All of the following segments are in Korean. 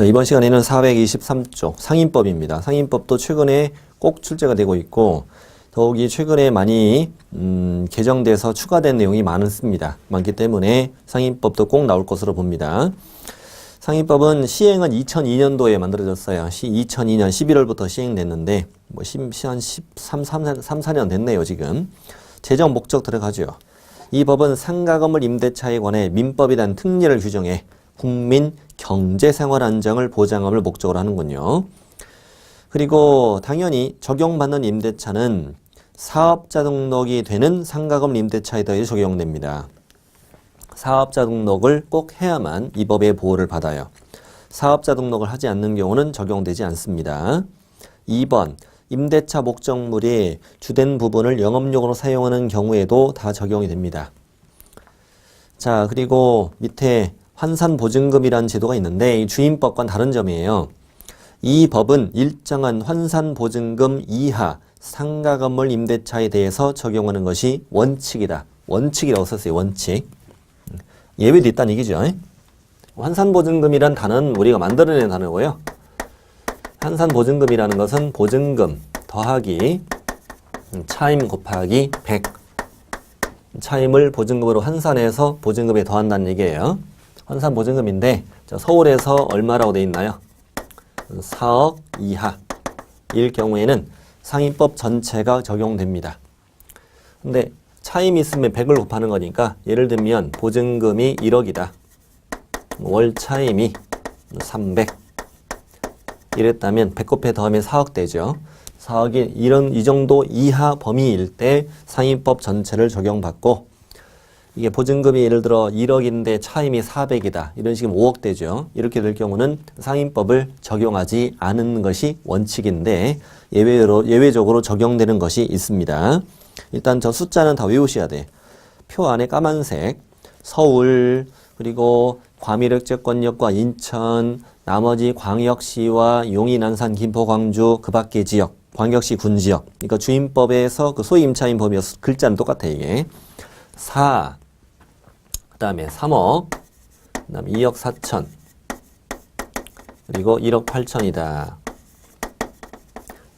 자, 이번 시간에는 423쪽 상인법입니다. 상인법도 최근에 꼭 출제가 되고 있고 더욱이 최근에 많이 개정돼서 추가된 내용이 많기 때문에 상인법도 꼭 나올 것으로 봅니다. 상인법은 시행은 2002년도에 만들어졌어요. 2002년 11월부터 시행됐는데 뭐 한 13, 4년 됐네요 지금. 제정 목적 들어가죠. 이 법은 상가건물 임대차에 관해 민법이란 특례를 규정해 국민 경제생활 안정을 보장함을 목적으로 하는군요. 그리고 당연히 적용받는 임대차는 사업자 등록이 되는 상가건물 임대차에 더해 적용됩니다. 사업자 등록을 꼭 해야만 이 법의 보호를 받아요. 사업자 등록을 하지 않는 경우는 적용되지 않습니다. 2번, 임대차 목적물이 주된 부분을 영업용으로 사용하는 경우에도 다 적용이 됩니다. 자, 그리고 밑에 환산보증금이라는 제도가 있는데 이 주임법과는 다른 점이에요. 이 법은 일정한 환산보증금 이하 상가건물 임대차에 대해서 적용하는 것이 원칙이다. 원칙이라고 썼어요. 원칙. 예외도 있다는 얘기죠. 환산보증금이란 단어는 우리가 만들어낸 단어고요. 환산보증금이라는 것은 보증금 더하기 차임 곱하기 100. 차임을 보증금으로 환산해서 보증금에 더한다는 얘기예요. 환산보증금인데 서울에서 얼마라고 돼 있나요? 4억 이하일 경우에는 상인법 전체가 적용됩니다. 근데 차임이 있으면 100을 곱하는 거니까 예를 들면 보증금이 1억이다. 월 차임이 300. 이랬다면 100 곱해 더하면 4억 되죠. 4억이 이 정도 이하 범위일 때 상인법 전체를 적용받고 이게 보증금이 예를 들어 1억인데 차임이 400이다. 이런 식이면 5억 되죠. 이렇게 될 경우는 상인법을 적용하지 않은 것이 원칙인데 예외적으로 적용되는 것이 있습니다. 일단 저 숫자는 다 외우셔야 돼. 표 안에 까만색 서울 그리고 과밀역제권역과 인천 나머지 광역시와 용인, 안산, 김포, 광주 그 밖의 지역 광역시 군지역 그러니까 주임법에서 그 소위 임차인 범위였어. 글자는 똑같아 이게. 4 그 다음에 3억 그 다음에 2억 4천 그리고 1억 8천이다.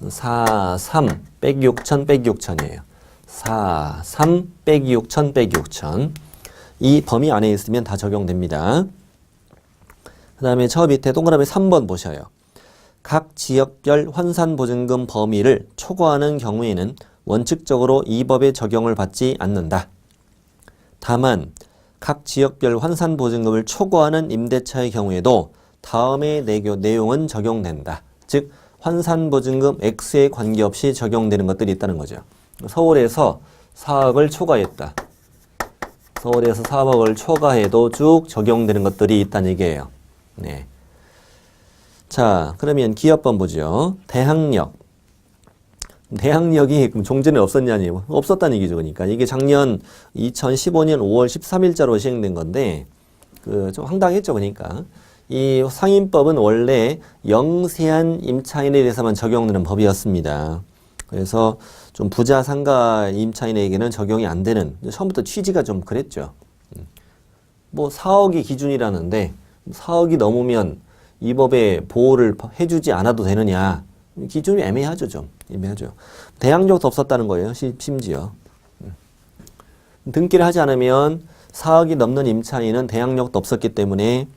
4, 3 빼기 6천 빼기 6천이에요. 4, 3 빼기 6천 빼기 6천 이 범위 안에 있으면 다 적용됩니다. 그 다음에 저 밑에 동그라미 3번 보셔요. 각 지역별 환산보증금 범위를 초과하는 경우에는 원칙적으로 이 법의 적용을 받지 않는다. 다만 각 지역별 환산보증금을 초과하는 임대차의 경우에도 다음의 내용은 적용된다. 즉 환산보증금 X에 관계없이 적용되는 것들이 있다는 거죠. 서울에서 4억을 초과했다. 서울에서 4억을 초과해도 쭉 적용되는 것들이 있다는 얘기예요. 네. 자, 그러면 기업번 보죠. 대항력. 대항력이 종전에 없었냐니 없었다는 얘기죠. 그러니까 이게 작년 2015년 5월 13일자로 시행된 건데 좀 황당했죠. 그러니까 이 상인법은 원래 영세한 임차인에 대해서만 적용되는 법이었습니다. 그래서 좀 부자 상가 임차인에게는 적용이 안 되는 처음부터 취지가 좀 그랬죠. 뭐 4억이 기준이라는데 4억이 넘으면 이 법에 보호를 해주지 않아도 되느냐. 기준이 애매하죠. 좀 애매하죠. 대항력도 없었다는 거예요. 심지어. 등기를 하지 않으면 4억이 넘는 임차인은 대항력도 없었기 때문에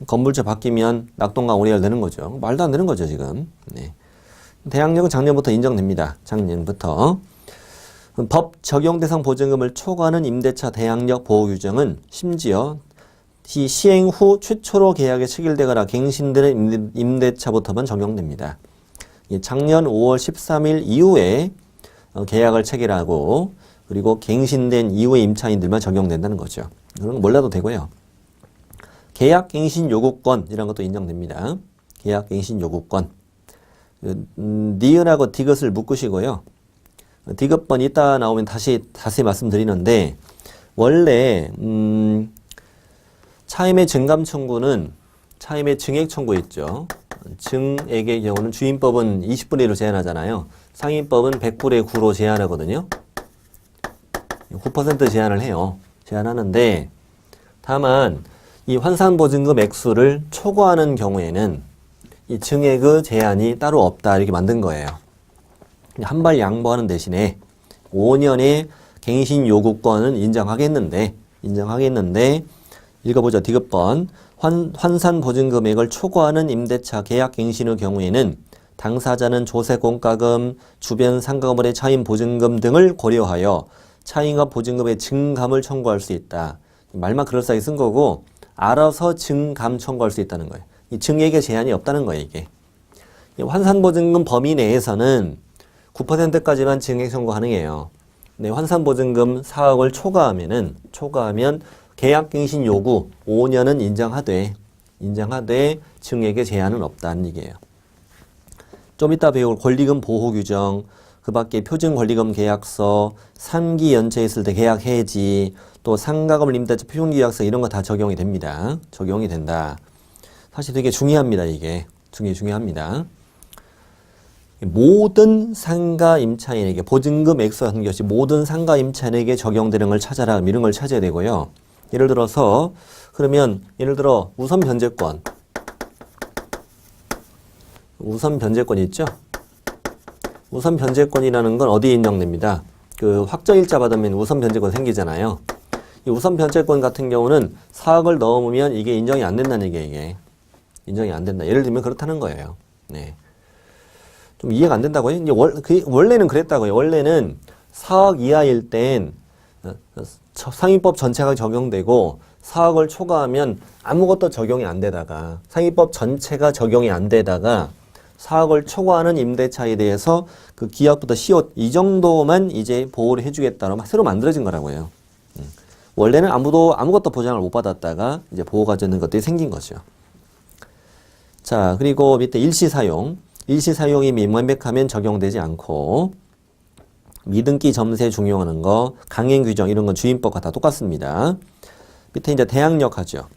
건물주 바뀌면 낙동강 오래열 되는 거죠. 말도 안 되는 거죠 지금. 네. 대항력은 작년부터 인정됩니다. 작년부터. 법 적용 대상 보증금을 초과하는 임대차 대항력 보호 규정은 심지어 시행 후 최초로 계약에 체결되거나 갱신되는 임대차부터만 적용됩니다. 작년 5월 13일 이후에 계약을 체결하고 그리고 갱신된 이후의 임차인들만 적용된다는 거죠. 그런 거 몰라도 되고요. 계약 갱신 요구권이라는 것도 인정됩니다. 계약 갱신 요구권. 니은하고 디귿을 묶으시고요. 디귿번 이따 나오면 다시 말씀드리는데 원래 차임의 증감 청구는 차임의 증액 청구 있죠. 증액의 경우는 주임법은 20분의 1로 제한하잖아요. 상인법은 100분의 9로 제한하거든요. 9% 제한을 해요. 제한하는데 다만 이 환산보증금 액수를 초과하는 경우에는 이 증액의 제한이 따로 없다 이렇게 만든 거예요. 한 발 양보하는 대신에 5년의 갱신 요구권은 인정하겠는데 읽어보죠. 디귿번 환산보증금액을 초과하는 임대차 계약 갱신의 경우에는 당사자는 조세공과금, 주변 상가건물의 차임보증금 등을 고려하여 차임과 보증금의 증감을 청구할 수 있다. 말만 그럴싸하게 쓴 거고 알아서 증감 청구할 수 있다는 거예요. 이 증액의 제한이 없다는 거예요. 이게. 환산보증금 범위 내에서는 9%까지만 증액 청구 가능해요. 네, 환산보증금 4억을 초과하면 계약갱신 요구 5년은 인정하되 증액의 제한은 없다는 얘기예요. 좀 이따 배울 권리금 보호 규정, 그 밖에 표준권리금 계약서, 상기 연체했을 때 계약 해지, 또 상가건물 임대차 표준계약서 이런 거 다 적용이 됩니다. 적용이 된다. 사실 되게 중요합니다. 이게 중요합니다. 모든 상가 임차인에게 보증금 액수 같은 것이 모든 상가 임차인에게 적용되는 걸 찾아라. 이런 걸 찾아야 되고요. 예를 들어 우선 변제권 있죠? 우선 변제권이라는 건 어디에 인정됩니다. 그 확정일자 받으면 우선 변제권 생기잖아요. 이 우선 변제권 같은 경우는 4억을 넘으면 이게 인정이 안 된다는 얘기예요. 이게 인정이 안 된다. 예를 들면 그렇다는 거예요. 네. 좀 이해가 안 된다고요? 이제 원래는 그랬다고요. 원래는 4억 이하일 땐 상위법 전체가 적용되고 4억을 초과하면 아무것도 적용이 안 되다가 상위법 전체가 적용이 안 되다가 4억을 초과하는 임대차에 대해서 그 기업부터 시옷 이 정도만 이제 보호를 해주겠다로 새로 만들어진 거라고요. 원래는 아무것도 보장을 못 받았다가 이제 보호가 되는 것들이 생긴 거죠. 자, 그리고 밑에 일시사용이 명백하면 적용되지 않고 미등기 점세 중용하는 거, 강행 규정 이런 건 주임법과 다 똑같습니다. 밑에 이제 대항력 하죠.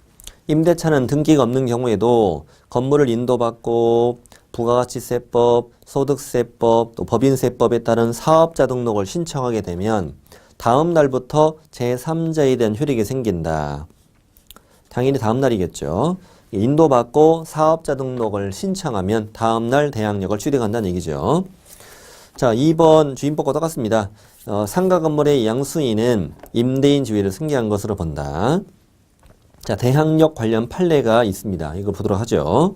임대차는 등기가 없는 경우에도 건물을 인도받고 부가가치세법, 소득세법, 또 법인세법에 따른 사업자 등록을 신청하게 되면 다음 날부터 제3자에 대한 효력이 생긴다. 당연히 다음 날이겠죠. 인도받고 사업자 등록을 신청하면 다음 날 대항력을 취득한다는 얘기죠. 자, 2번 주임법과 똑같습니다. 상가 건물의 양수인은 임대인 지위를 승계한 것으로 본다. 자, 대항력 관련 판례가 있습니다. 이거 보도록 하죠.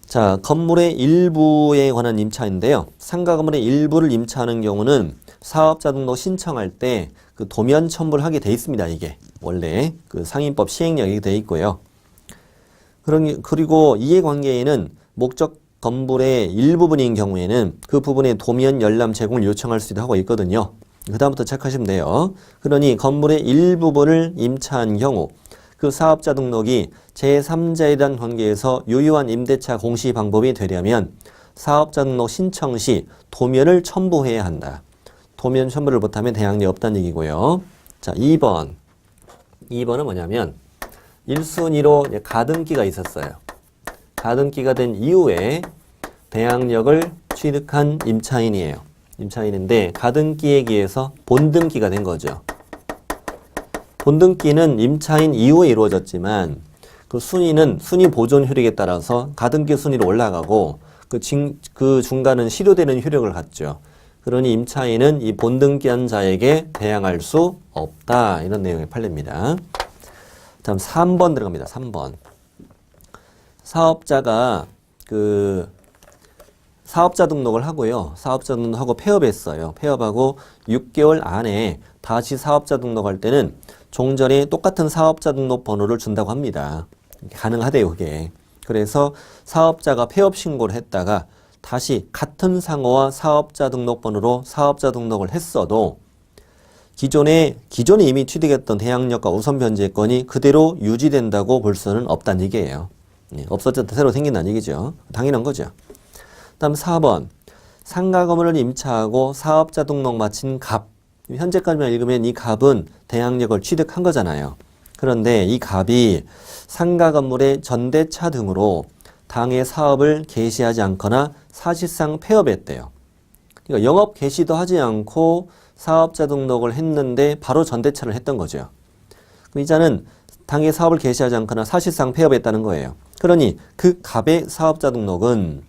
자, 건물의 일부에 관한 임차인데요. 상가 건물의 일부를 임차하는 경우는 사업자 등록 신청할 때 그 도면 첨부를 하게 돼 있습니다. 이게 원래 그 상인법 시행령이 돼 있고요. 그리고 이해관계인은 목적 건물의 일부분인 경우에는 그 부분의 도면 열람 제공을 요청할 수도 하고 있거든요. 그 다음부터 체크하시면 돼요. 그러니 건물의 일부분을 임차한 경우 그 사업자 등록이 제3자에 대한 관계에서 유효한 임대차 공시 방법이 되려면 사업자 등록 신청 시 도면을 첨부해야 한다. 도면 첨부를 못하면 대항력이 없다는 얘기고요. 자, 2번은 뭐냐면 1순위로 가등기가 있었어요. 가등기가 된 이후에 대항력을 취득한 임차인이에요. 임차인인데 가등기에 의해서 본등기가 된 거죠. 본등기는 임차인 이후에 이루어졌지만 그 순위 보존 효력에 따라서 가등기 순위로 올라가고 그 중간은 실효되는 효력을 갖죠. 그러니 임차인은 이 본등기한 자에게 대항할 수 없다. 이런 내용의 판례입니다. 다음 3번 들어갑니다. 3번. 사업자가 사업자 등록을 하고요. 사업자 등록하고 폐업했어요. 폐업하고 6개월 안에 다시 사업자 등록할 때는 종전에 똑같은 사업자 등록 번호를 준다고 합니다. 가능하대요, 그게. 그래서 사업자가 폐업 신고를 했다가 다시 같은 상호와 사업자 등록 번호로 사업자 등록을 했어도 기존에 이미 취득했던 대항력과 우선 변제권이 그대로 유지된다고 볼 수는 없다는 얘기예요. 없어졌다 새로 생긴다는 얘기죠. 당연한 거죠. 다음 4번. 상가 건물을 임차하고 사업자 등록 마친 갑. 현재까지만 읽으면 이 갑은 대항력을 취득한 거잖아요. 그런데 이 갑이 상가 건물의 전대차 등으로 당의 사업을 개시하지 않거나 사실상 폐업했대요. 그러니까 영업 개시도 하지 않고 사업자 등록을 했는데 바로 전대차를 했던 거죠. 그럼 이자는 당해 사업을 개시하지 않거나 사실상 폐업했다는 거예요. 그러니 그 갑의 사업자 등록은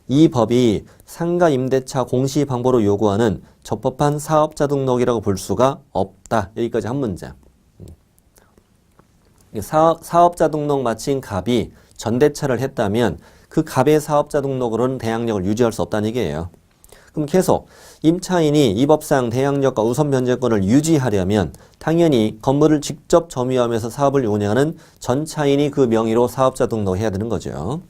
이 법이 상가 임대차 공시방법으로 요구하는 적법한 사업자 등록이라고 볼 수가 없다. 여기까지 한 문장. 사업자 등록 마친 갑이 전대차를 했다면 그 갑의 사업자 등록으로는 대항력을 유지할 수 없다는 얘기예요. 그럼 계속 임차인이 이 법상 대항력과 우선 변제권을 유지하려면 당연히 건물을 직접 점유하면서 사업을 운영하는 전차인이 그 명의로 사업자 등록해야 되는 거죠.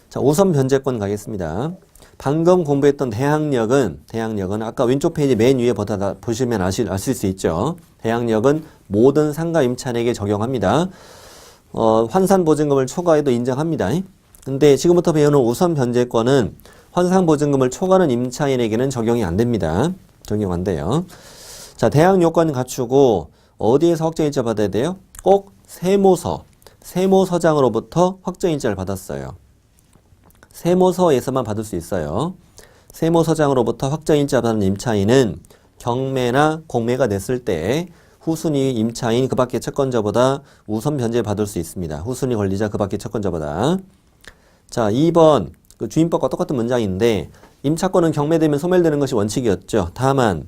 자, 우선 변제권 가겠습니다. 방금 공부했던 대항력은 아까 왼쪽 페이지 맨 위에 보시면 아실 수 있죠. 대항력은 모든 상가 임차인에게 적용합니다. 환산보증금을 초과해도 인정합니다. 근데 지금부터 배우는 우선 변제권은 환산보증금을 초과하는 임차인에게는 적용이 안 됩니다. 적용 안 돼요. 자, 대항 요건 갖추고 어디에서 확정일자 받아야 돼요? 꼭 세무서장으로부터 확정일자를 받았어요. 세무서에서만 받을 수 있어요. 세무서장으로부터 확정일자 받은 임차인은 경매나 공매가 됐을 때 후순위 임차인 그 밖의 채권자보다 우선 변제 받을 수 있습니다. 후순위 권리자 그 밖의 채권자보다. 자, 2번 그 주임법과 똑같은 문장인데 임차권은 경매되면 소멸되는 것이 원칙이었죠. 다만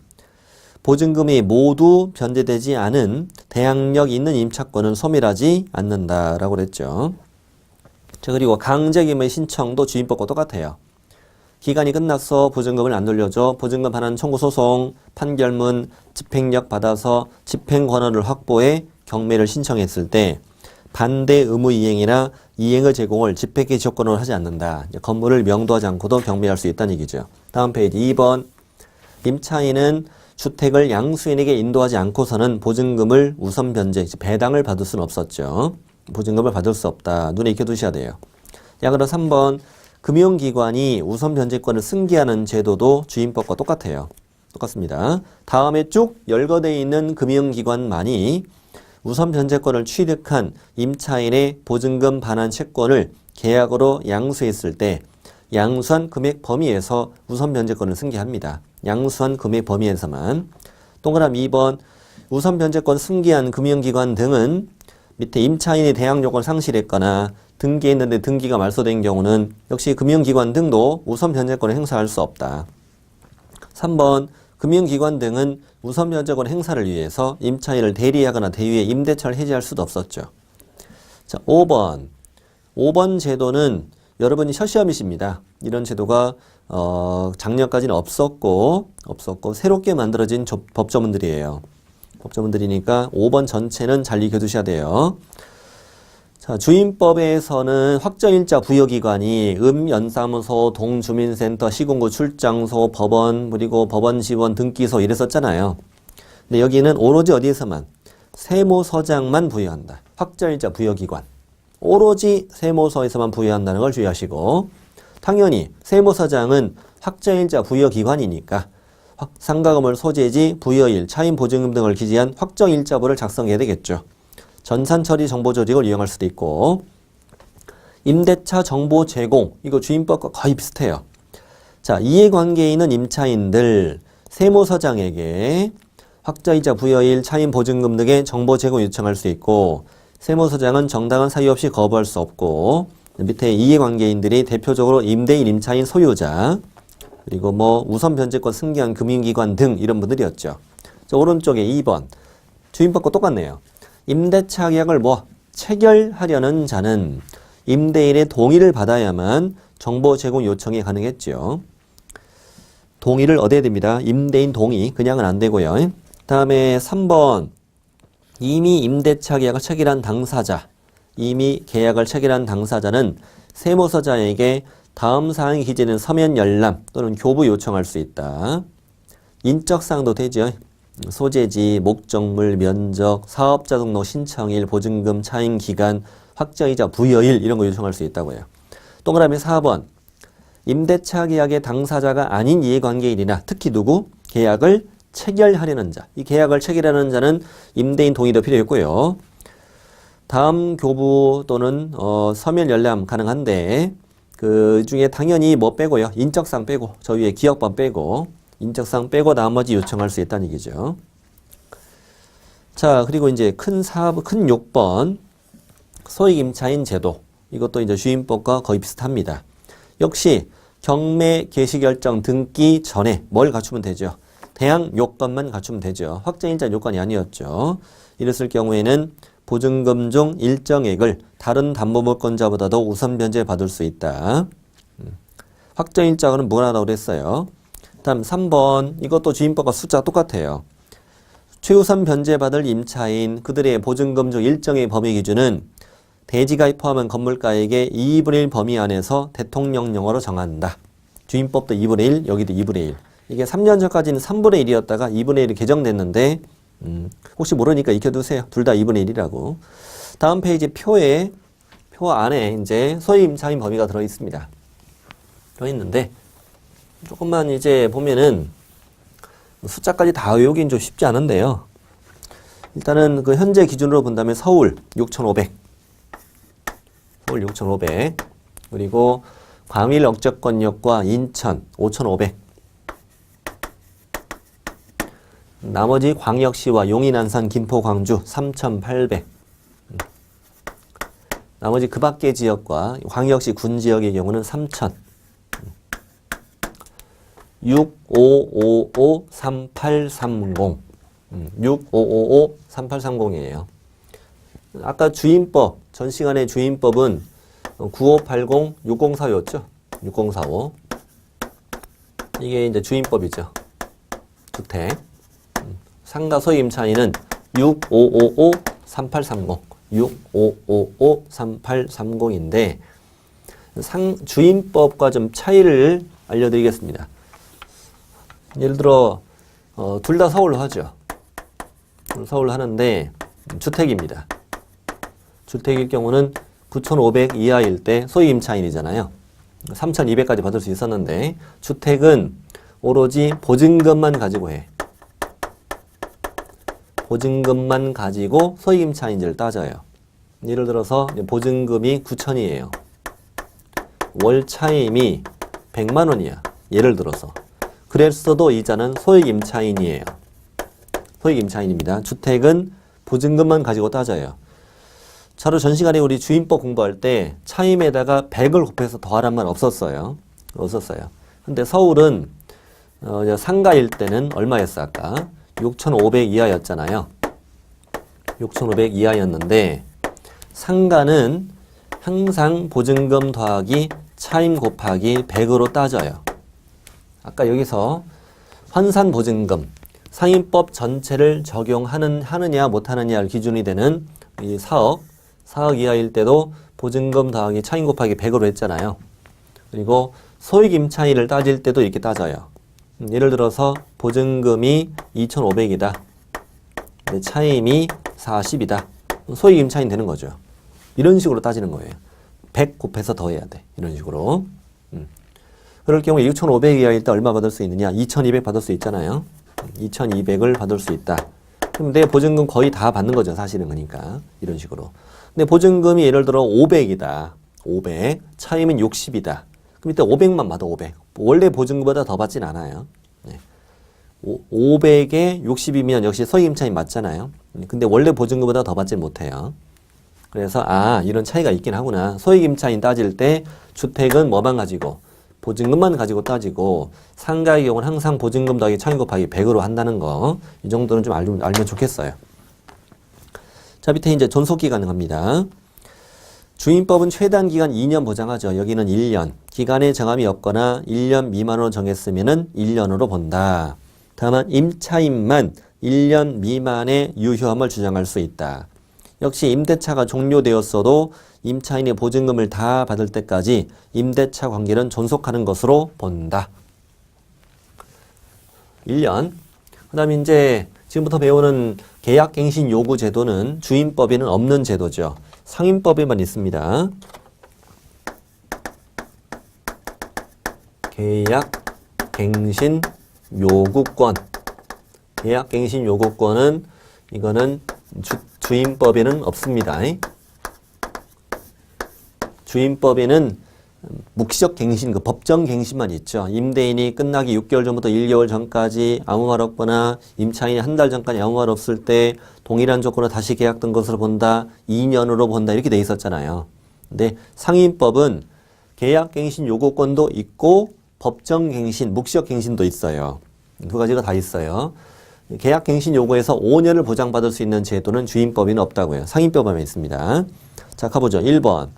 보증금이 모두 변제되지 않은 대항력 있는 임차권은 소멸하지 않는다라고 그랬죠. 자, 그리고 강제기매 신청도 주임법과 똑같아요. 기간이 끝나서 보증금을 안 돌려줘 보증금 반환 청구 소송, 판결문, 집행력 받아서 집행 권한을 확보해 경매를 신청했을 때 반대 의무 이행이나 이행의 제공을 집행의 지역권으로 하지 않는다. 건물을 명도하지 않고도 경매할 수 있다는 얘기죠. 다음 페이지 2번. 임차인은 주택을 양수인에게 인도하지 않고서는 보증금을 우선 변제, 배당을 받을 수는 없었죠. 보증금을 받을 수 없다. 눈에 익혀두셔야 돼요. 자, 그럼 3번. 금융기관이 우선 변제권을 승계하는 제도도 주임법과 똑같아요. 똑같습니다. 다음에 쭉 열거되어 있는 금융기관만이 우선 변제권을 취득한 임차인의 보증금 반환 채권을 계약으로 양수했을 때 양수한 금액 범위에서 우선 변제권을 승계합니다. 양수한 금액 범위에서만. 동그라미 2번. 우선 변제권 승계한 금융기관 등은 밑에 임차인이 대항력을 상실했거나 등기했는데 등기가 말소된 경우는 역시 금융기관 등도 우선 변제권을 행사할 수 없다. 3번. 금융기관 등은 우선 변제권 행사를 위해서 임차인을 대리하거나 대위에 임대차를 해지할 수도 없었죠. 자, 5번. 5번 제도는 여러분이 첫 시험이십니다. 이런 제도가 작년까지는 없었고 새롭게 만들어진 법조문들이에요. 법조문들이니까 5번 전체는 잘 익혀두셔야 돼요. 자, 주임법에서는 확정일자 부여기관이 연사무소, 동주민센터, 시군구 출장소, 법원, 그리고 법원 지원 등기소 이랬었잖아요. 근데 여기는 오로지 어디에서만? 세무서장만 부여한다. 확정일자 부여기관. 오로지 세무서에서만 부여한다는 걸 주의하시고, 당연히 세무서장은 확정일자 부여기관이니까 상가건물 소재지, 부여일, 차임 보증금 등을 기재한 확정일자부를 작성해야 되겠죠. 전산처리 정보 조직을 이용할 수도 있고, 임대차 정보 제공, 이거 주임법과 거의 비슷해요. 자, 이해관계에 있는 임차인들, 세무서장에게 확정일자 부여일, 차임 보증금 등의 정보 제공 요청할 수 있고, 세무서장은 정당한 사유 없이 거부할 수 없고, 밑에 이해관계인들이 대표적으로 임대인, 임차인, 소유자, 그리고 우선 변제권 승계한 금융기관 등 이런 분들이었죠. 자, 오른쪽에 2번. 주임법과 똑같네요. 임대차 계약을 체결하려는 자는 임대인의 동의를 받아야만 정보 제공 요청이 가능했죠. 동의를 얻어야 됩니다. 임대인 동의, 그냥은 안 되고요. 다음에 3번. 이미 임대차 계약을 체결한 당사자, 이미 계약을 체결한 당사자는 세무서장에게 다음 사항이 기재된 서면 열람 또는 교부 요청할 수 있다. 인적사항도 되죠. 소재지, 목적물, 면적, 사업자 등록 신청일, 보증금, 차임 기간, 확정이자 부여일 이런 거 요청할 수 있다고요. 동그라미 4번. 임대차 계약의 당사자가 아닌 이해관계인이나 특히 누구? 계약을 체결하려는 자. 이 계약을 체결하는 자는 임대인 동의도 필요했고요. 다음 교부 또는 서면 열람 가능한데 그 중에 당연히 빼고요. 인적사항 빼고, 저 위에 기억번 빼고, 인적사항 빼고 나머지 요청할 수 있다는 얘기죠. 자, 그리고 이제 큰 6번 소액임차인 제도. 이것도 이제 주임법과 거의 비슷합니다. 역시 경매 개시결정 등기 전에 뭘 갖추면 되죠? 대항 요건만 갖추면 되죠. 확정일자 요건이 아니었죠. 이랬을 경우에는 보증금 중 일정액을 다른 담보물권자보다도 우선 변제받을 수 있다. 확정일자는 뭐라고 그랬어요? 다음 3번 이것도 주임법과 숫자가 똑같아요. 최우선 변제받을 임차인 그들의 보증금 중 일정의 범위 기준은 대지가 포함한 건물가액의 2분의 1 범위 안에서 대통령령으로 정한다. 주임법도 2분의 1, 여기도 2분의 1. 이게 3년 전까지는 3분의 1이었다가 2분의 1이 개정됐는데 혹시 모르니까 익혀두세요. 둘 다 2분의 1이라고. 다음 페이지 표 안에 이제 소액임차인 범위가 들어있습니다. 들어있는데 조금만 이제 보면은 숫자까지 다 외우긴 좀 쉽지 않은데요. 일단은 그 현재 기준으로 본다면 서울 6,500. 서울 6,500. 그리고 광일 억저권역과 인천 5,500. 나머지 광역시와 용인, 안산, 김포, 광주 3,800. 나머지 그 밖의 지역과 광역시 군 지역의 경우는 3,000. 65553830. 65553830이에요. 아까 주임법, 전 시간에 주임법은 9580 6045였죠? 6045. 이게 이제 주임법이죠. 주택. 상가 소액임차인은 6555 3830. 6555 3830인데 주임법과 좀 차이를 알려드리겠습니다. 예를 들어 둘 다 서울로 하죠. 서울로 하는데 주택입니다. 주택일 경우는 9,500 이하일 때 소액임차인이잖아요. 3,200까지 받을 수 있었는데 주택은 오로지 보증금만 가지고 해. 보증금만 가지고 소액임차인지를 따져요. 예를 들어서 보증금이 9,000이에요. 월 차임이 100만 원이야. 예를 들어서. 그랬어도 이자는 소액임차인이에요. 소액임차인입니다. 주택은 보증금만 가지고 따져요. 차로 전 시간에 우리 주임법 공부할 때 차임에다가 100을 곱해서 더하란 말 없었어요. 근데 서울은 상가일 때는 얼마였어 아까? 6,500 이하였잖아요. 6,500 이하였는데 상가는 항상 보증금 더하기 차임 곱하기 100으로 따져요. 아까 여기서 환산보증금, 상인법 전체를 적용하느냐 못하느냐를 기준이 되는 이 4억 이하일 때도 보증금 더하기 차임 곱하기 100으로 했잖아요. 그리고 소액임차인을 따질 때도 이렇게 따져요. 예를 들어서 보증금이 2,500이다. 차임이 40이다. 소액임차인 되는 거죠. 이런 식으로 따지는 거예요. 100 곱해서 더해야 돼. 이런 식으로. 그럴 경우에 6,500 이하일 때 얼마 받을 수 있느냐? 2,200 받을 수 있잖아요. 2,200을 받을 수 있다. 그럼 내 보증금 거의 다 받는 거죠. 사실은 그러니까. 이런 식으로. 근데 보증금이 예를 들어 500이다. 500. 차임은 60이다. 그럼 이때 500만 받아 500. 원래 보증금보다 더 받진 않아요. 네. 500에 60이면 역시 소액임차인 맞잖아요. 근데 원래 보증금보다 더 받진 못해요. 그래서 이런 차이가 있긴 하구나. 소액임차인 따질 때 주택은 뭐만 가지고 보증금만 가지고 따지고 상가의 경우는 항상 보증금 더하기 차임 곱하기 100으로 한다는 거. 이 정도는 좀 알면 좋겠어요. 자, 밑에 이제 존속기간 갑니다. 주임법은 최단 기간 2년 보장하죠. 여기는 1년. 기간에 정함이 없거나 1년 미만으로 정했으면은 1년으로 본다. 다만 임차인만 1년 미만의 유효함을 주장할 수 있다. 역시 임대차가 종료되었어도 임차인의 보증금을 다 받을 때까지 임대차 관계는 존속하는 것으로 본다. 1년. 그 다음에 이제 지금부터 배우는 계약갱신 요구 제도는 주임법에는 없는 제도죠. 상인법에만 있습니다. 계약갱신 요구권. 계약갱신 요구권은 이거는 주임법에는 없습니다. 주임법에는 묵시적 갱신, 그 법정 갱신만 있죠. 임대인이 끝나기 6개월 전부터 1개월 전까지 아무 말 없거나 임차인이 한 달 전까지 아무 말 없을 때 동일한 조건으로 다시 계약된 것으로 본다, 2년으로 본다 이렇게 돼 있었잖아요. 근데 상임법은 계약갱신 요구권도 있고 법정갱신, 묵시적 갱신도 있어요. 두 가지가 다 있어요. 계약갱신 요구에서 5년을 보장받을 수 있는 제도는 주임법에는 없다고요. 상임법에만 있습니다. 자, 가보죠. 1번.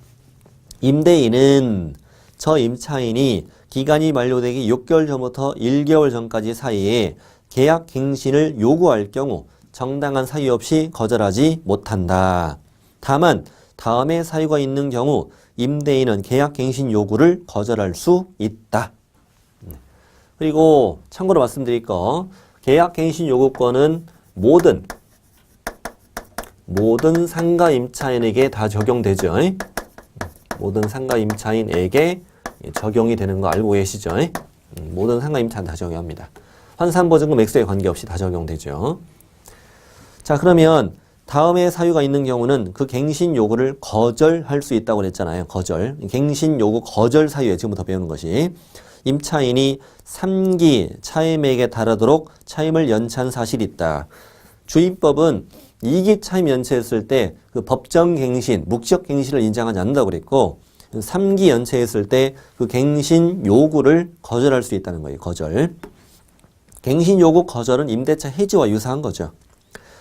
임대인은 저 임차인이 기간이 만료되기 6개월 전부터 1개월 전까지 사이에 계약갱신을 요구할 경우 정당한 사유 없이 거절하지 못한다. 다만 다음의 사유가 있는 경우 임대인은 계약갱신 요구를 거절할 수 있다. 그리고 참고로 말씀드릴 거, 계약갱신 요구권은 모든 상가 임차인에게 다 적용되죠. 모든 상가 임차인에게 적용이 되는 거 알고 계시죠? 모든 상가 임차인 다 적용합니다. 환산보증금 액수에 관계없이 다 적용되죠. 자, 그러면 다음에 사유가 있는 경우는 그 갱신 요구를 거절할 수 있다고 그랬잖아요. 거절. 갱신 요구 거절 사유에 지금부터 배우는 것이 임차인이 3기 차임액에 달하도록 차임을 연체한 사실이 있다. 주임법은 2기 차임 연체했을 때 그 법정 갱신, 묵시적 갱신을 인정하지 않는다고 그랬고 3기 연체했을 때 그 갱신 요구를 거절할 수 있다는 거예요. 거절. 갱신 요구 거절은 임대차 해지와 유사한 거죠.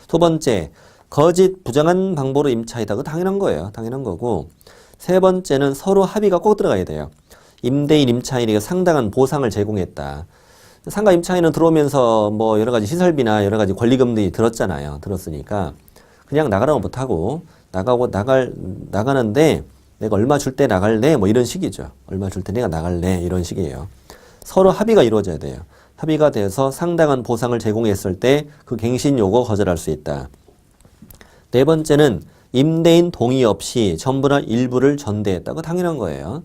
두 번째, 거짓 부정한 방법으로 임차이다. 그거 당연한 거예요. 당연한 거고. 세 번째는 서로 합의가 꼭 들어가야 돼요. 임대인 임차인에게 상당한 보상을 제공했다. 상가 임차인은 들어오면서 뭐 여러 가지 시설비나 여러 가지 권리금들이 들었잖아요. 들었으니까 그냥 나가라고 못하고 나가는데 내가 얼마 줄 때 나갈래? 뭐 이런 식이죠. 얼마 줄 때 내가 나갈래? 이런 식이에요. 서로 합의가 이루어져야 돼요. 합의가 돼서 상당한 보상을 제공했을 때 그 갱신 요구 거절할 수 있다. 네 번째는 임대인 동의 없이 전부나 일부를 전대했다. 그거 당연한 거예요.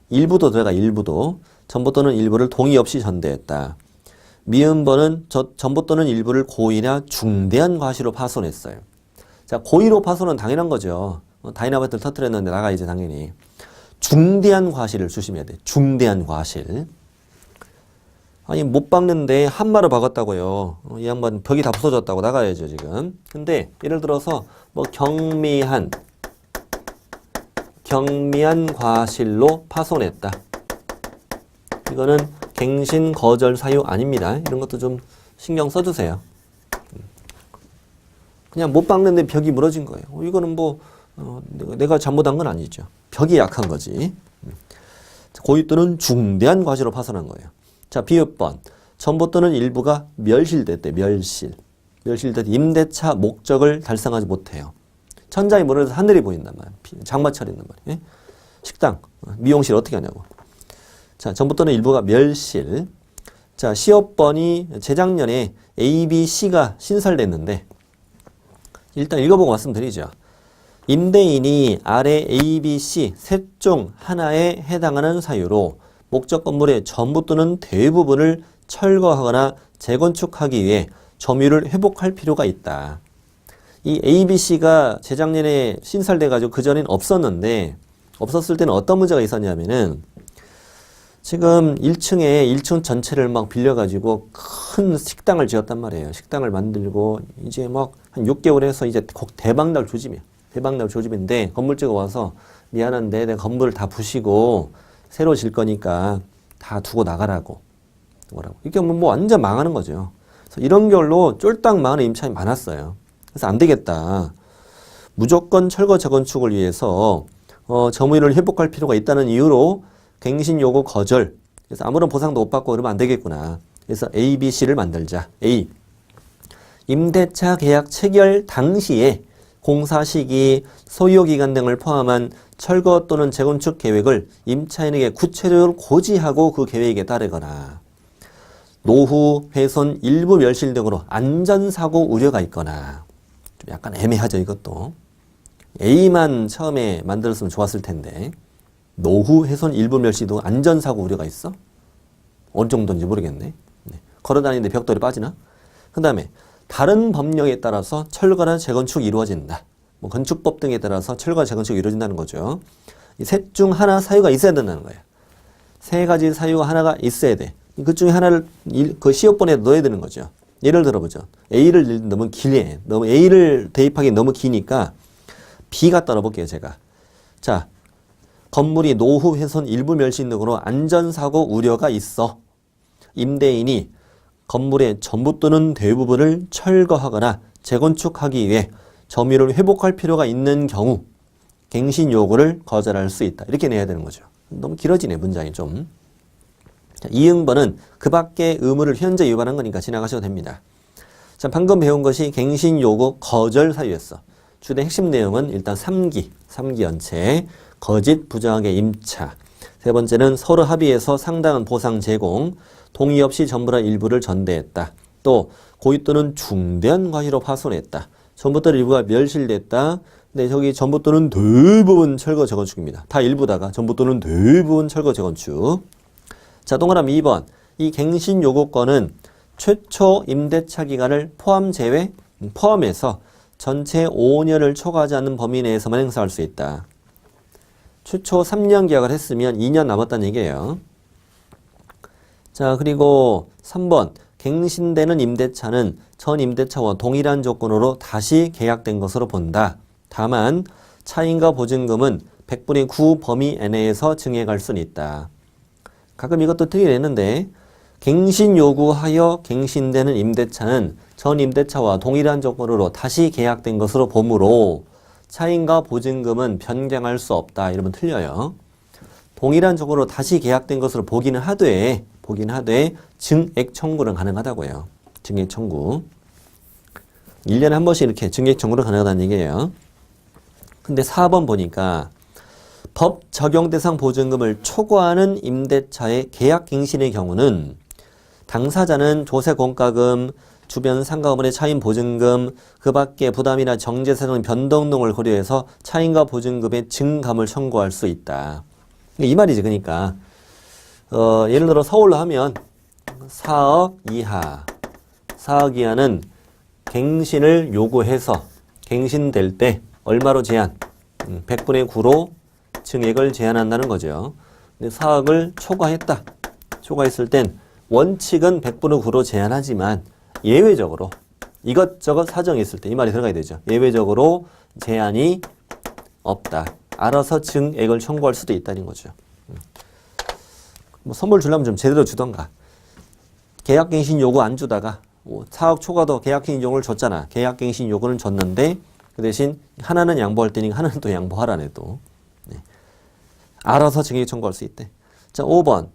일부도 들어가, 일부도. 전부 또는 일부를 동의 없이 전대했다. 미음번은 전부 또는 일부를 고의나 중대한 과실로 파손했어요. 자, 고의로 파손은 당연한 거죠. 다이나마이트를 터뜨렸는데 나가야지 당연히. 중대한 과실을 조심해야 돼. 중대한 과실. 아니 못 박는데 한마로 박았다고요. 이 양반 벽이 다 부서졌다고 나가야죠 지금. 근데 예를 들어서 뭐 경미한 과실로 파손했다. 이거는 갱신 거절 사유 아닙니다. 이런 것도 좀 신경 써주세요. 그냥 못 박는데 벽이 무너진 거예요. 이거는 뭐 내가 잘못한 건 아니죠. 벽이 약한 거지. 고의 또는 중대한 과실로 파손한 거예요. 자, 비읍번. 전부 또는 일부가 멸실됐대. 멸실됐대. 임대차 목적을 달성하지 못해요. 천장이 무너져서 하늘이 보인단 말이에요. 장마철이란 말이에요. 식당, 미용실 어떻게 하냐고. 자, 전부 또는 일부가 멸실. 자, 시업번이 재작년에 A, B, C가 신설됐는데 일단 읽어보고 말씀드리죠. 임대인이 아래 A, B, C 셋 중 하나에 해당하는 사유로 목적 건물의 전부 또는 대부분을 철거하거나 재건축하기 위해 점유를 회복할 필요가 있다. 이 A, B, C가 재작년에 신설돼가지고 그전엔 없었는데 없었을 때는 어떤 문제가 있었냐면은 지금 1층 전체를 막 빌려가지고 큰 식당을 지었단 말이에요. 식당을 만들고 이제 막 한 6개월 해서 이제 곧 대박날 조짐인데 건물주가 와서 미안한데 내 건물을 다 부시고 새로 질 거니까 다 두고 나가라고. 이게 뭐 완전 망하는 거죠. 그래서 이런 결로 쫄딱 망하는 임차인이 많았어요. 그래서 안 되겠다. 무조건 철거 재건축을 위해서 점유율을 회복할 필요가 있다는 이유로 갱신 요구 거절. 그래서 아무런 보상도 못 받고 그러면 안 되겠구나. 그래서 A, B, C를 만들자. A. 임대차 계약 체결 당시에 공사 시기, 소요 기간 등을 포함한 철거 또는 재건축 계획을 임차인에게 구체적으로 고지하고 그 계획에 따르거나 노후, 훼손, 일부 멸실 등으로 안전사고 우려가 있거나 좀 약간 애매하죠 이것도. A만 처음에 만들었으면 좋았을 텐데 노후, 훼손, 일부 멸시도 안전사고 우려가 있어? 어느 정도인지 모르겠네. 걸어다니는데 벽돌이 빠지나? 그 다음에 다른 법령에 따라서 철거나 재건축이 이루어진다. 뭐 건축법 등에 따라서 철거나 재건축이 이루어진다는 거죠. 이 셋 중 하나 사유가 있어야 된다는 거예요. 세 가지 사유가 하나가 있어야 돼. 그 중에 하나를 그 시옷번에 넣어야 되는 거죠. 예를 들어보죠. A를 너무 길게, 너무 A를 대입하기 너무 기니까 B 갖다 넣어볼게요, 제가. 자, 건물이 노후 훼손 일부 멸실 등으로 안전사고 우려가 있어. 임대인이 건물의 전부 또는 대부분을 철거하거나 재건축하기 위해 점유를 회복할 필요가 있는 경우 갱신 요구를 거절할 수 있다. 이렇게 내야 되는 거죠. 너무 길어지네, 문장이 좀. 자, 이응번은 그 밖의 의무를 현재 위반한 거니까 지나가셔도 됩니다. 자, 방금 배운 것이 갱신 요구 거절 사유였어. 주된 핵심 내용은 일단 3기 연체, 거짓 부정하게 임차. 세 번째는 서로 합의해서 상당한 보상 제공, 동의 없이 전부나 일부를 전대했다. 또 고의 또는 중대한 과실로 파손했다. 전부 또는 일부가 멸실됐다. 근데 저기 전부 또는 대부분 철거 재건축입니다. 다 일부다가 전부 또는 대부분 철거 재건축. 자, 동그라미 2번. 이 갱신 요구권은 최초 임대차 기간을 포함해서 전체 5년을 초과하지 않는 범위 내에서만 행사할 수 있다. 최초 3년 계약을 했으면 2년 남았다는 얘기예요. 자, 그리고 3번. 갱신되는 임대차는 전 임대차와 동일한 조건으로 다시 계약된 것으로 본다. 다만 차임과 보증금은 100분의 9 범위 내에서 증액할 수는 있다. 가끔 이것도 틀리겠는데 갱신 요구하여 갱신되는 임대차는 전 임대차와 동일한 조건으로 다시 계약된 것으로 보므로 차임과 보증금은 변경할 수 없다. 이러면 틀려요. 동일한 조건으로 다시 계약된 것으로 보기는 하되 증액 청구는 가능하다고요. 증액 청구. 1년에 한 번씩 이렇게 증액 청구는 가능하다는 얘기예요. 근데 4번 보니까 법 적용 대상 보증금을 초과하는 임대차의 계약 갱신의 경우는 당사자는 조세 공과금, 주변 상가업원의 차임 보증금, 그 밖에 부담이나 정제세는 변동 등을 고려해서 차임과 보증금의 증감을 청구할 수 있다. 이 말이지. 그러니까 예를 들어 서울로 하면 4억 이하, 4억 이하는 갱신을 요구해서 갱신될 때 얼마로 제한? 100분의 9로 증액을 제한한다는 거죠. 근데 4억을 초과했다. 초과했을 땐 원칙은 100분의 9로 제한하지만 예외적으로 이것저것 사정이 있을 때 이 말이 들어가야 되죠. 예외적으로 제한이 없다. 알아서 증액을 청구할 수도 있다는 거죠. 뭐 선물 주려면 좀 제대로 주던가. 계약갱신 요구 안 주다가 4억 초과도 계약갱신 요구를 줬잖아. 계약갱신 요구는 줬는데 그 대신 하나는 양보할 때니까 하나는 또 양보하라네 또. 네. 알아서 증액 청구할 수 있대. 자, 5번.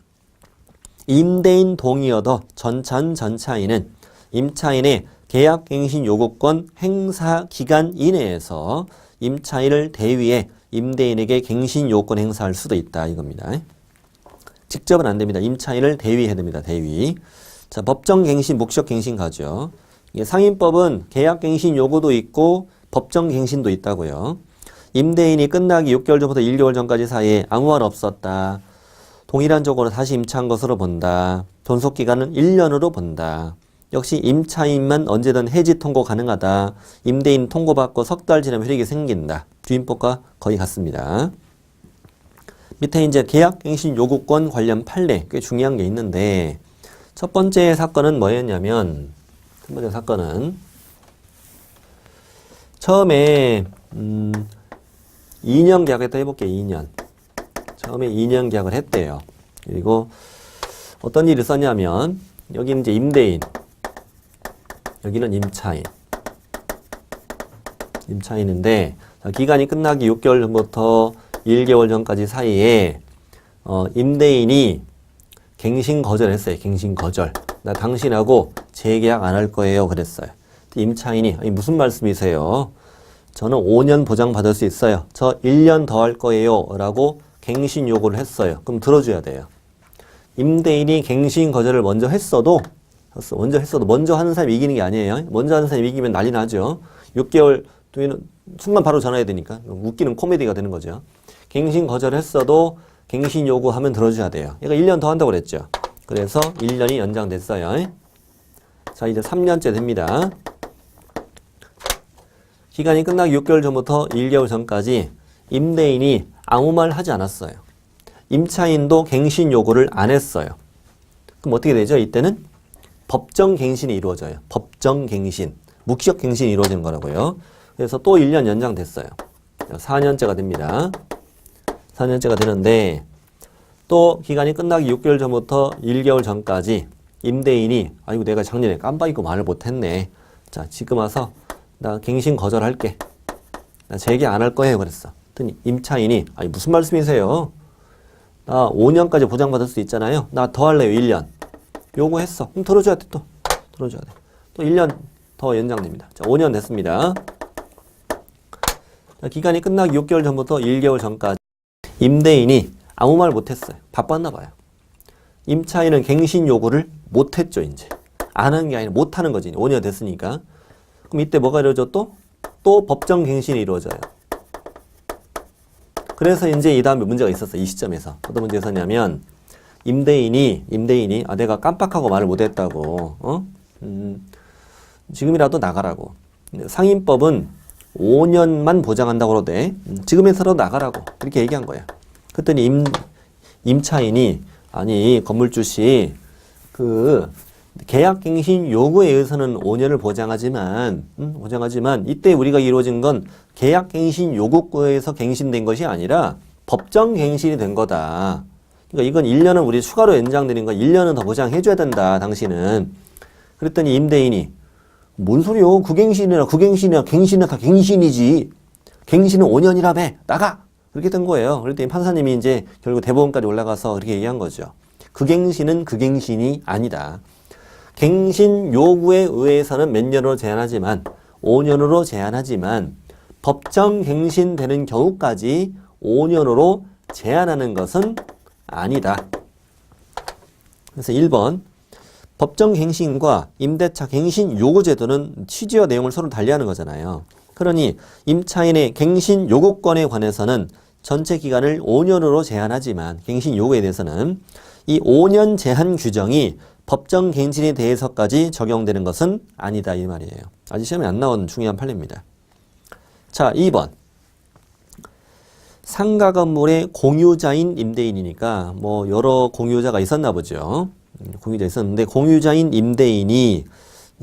임대인 동의 얻어 전차인은 임차인의 계약갱신 요구권 행사 기간 이내에서 임차인을 대위해 임대인에게 갱신 요건 행사할 수도 있다 이겁니다. 직접은 안 됩니다. 임차인을 대위해야 됩니다. 대위. 자, 법정 갱신, 묵시적 갱신 가죠. 이게 상인법은 계약 갱신 요구도 있고 법정 갱신도 있다고요. 임대인이 끝나기 6개월 전부터 1개월 전까지 사이에 아무 말 없었다. 동일한 조건으로 다시 임차한 것으로 본다. 존속 기간은 1년으로 본다. 역시 임차인만 언제든 해지 통고 가능하다. 임대인 통고받고 석 달 지나면 효력이 생긴다. 주임법과 거의 같습니다. 밑에 이제 계약갱신 요구권 관련 판례 꽤 중요한 게 있는데 첫 번째 사건은 뭐였냐면 첫 번째 사건은 처음에 2년 계약했다 해볼게요. 2년. 처음에 2년 계약을 했대요. 그리고 어떤 일이 있었냐면 여기는 이제 임대인, 여기는 임차인인데 기간이 끝나기 6개월 전부터 1개월 전까지 사이에 임대인이 갱신 거절했어요. 갱신 거절. 나 당신하고 재계약 안 할 거예요. 그랬어요. 임차인이 아니 무슨 말씀이세요? 저는 5년 보장받을 수 있어요. 저 1년 더 할 거예요. 라고 갱신 요구를 했어요. 그럼 들어줘야 돼요. 임대인이 갱신 거절을 먼저 하는 사람이 이기는 게 아니에요. 먼저 하는 사람이 이기면 난리 나죠. 6개월 뒤에는 순간 바로 전화해야 되니까 웃기는 코미디가 되는 거죠. 갱신 거절했어도 갱신 요구하면 들어줘야 돼요. 얘가 1년 더 한다고 그랬죠. 그래서 1년이 연장됐어요. 자, 이제 3년째 됩니다. 기간이 끝나기 6개월 전부터 1개월 전까지 임대인이 아무 말 하지 않았어요. 임차인도 갱신 요구를 안 했어요. 그럼 어떻게 되죠? 이때는 법정 갱신이 이루어져요. 법정 갱신. 무기력 갱신이 이루어지는 거라고요. 그래서 또 1년 연장됐어요. 4년째가 됩니다. 4년째가 되는데 또 기간이 끝나기 6개월 전부터 1개월 전까지 임대인이 아이고 내가 작년에 깜빡이고 말을 못했네. 자 지금 와서 나 갱신 거절할게. 나 재개 안 할 거예요. 그랬어. 그랬더니 임차인이 아니 무슨 말씀이세요? 나 5년까지 보장받을 수 있잖아요. 나 더 할래요. 1년. 요구했어. 그럼 들어줘야 돼. 또 들어줘야 돼. 또 1년 더 연장됩니다. 자 5년 됐습니다. 자, 기간이 끝나기 6개월 전부터 1개월 전까지 임대인이 아무 말 못했어요. 바빴나 봐요. 임차인은 갱신 요구를 못했죠. 이제 안 한 게 아니라 못하는 거지. 5년 됐으니까. 그럼 이때 뭐가 이루어져? 또 법정 갱신이 이루어져요. 그래서 이제 이 다음에 문제가 있었어요. 이 시점에서 어떤 문제가 있었냐면 임대인이 아 내가 깜빡하고 말을 못했다고 지금이라도 나가라고. 상인법은 5년만 보장한다고 그러대. 지금에서라도 나가라고 그렇게 얘기한 거야. 그랬더니 임차인이 아니 건물주씨 그 계약갱신 요구에 의해서는 5년을 보장하지만 이때 우리가 이루어진 건 계약갱신 요구에서 갱신된 것이 아니라 법정 갱신이 된 거다. 그러니까 이건 1년은 우리 추가로 연장되는 거 1년은 더 보장해줘야 된다. 당신은. 그랬더니 임대인이 뭔 소리요? 구갱신이나 갱신이나 다 갱신이지. 갱신은 5년이라며 나가. 그렇게 된 거예요. 그랬더니 판사님이 이제 결국 대법원까지 올라가서 그렇게 얘기한 거죠. 갱신은 갱신이 아니다. 갱신 요구에 의해서는 몇 년으로 제한하지만 5년으로 제한하지만 법정 갱신되는 경우까지 5년으로 제한하는 것은 아니다. 그래서 1번 법정 갱신과 임대차 갱신 요구 제도는 취지와 내용을 서로 달리하는 거잖아요. 그러니 임차인의 갱신 요구권에 관해서는 전체 기간을 5년으로 제한하지만 갱신 요구에 대해서는 이 5년 제한 규정이 법정 갱신에 대해서까지 적용되는 것은 아니다 이 말이에요. 아직 시험에 안 나온 중요한 판례입니다. 자 2번 상가 건물의 공유자인 임대인이니까 뭐 여러 공유자가 있었나 보죠. 공유자 있었는데 공유자인 임대인이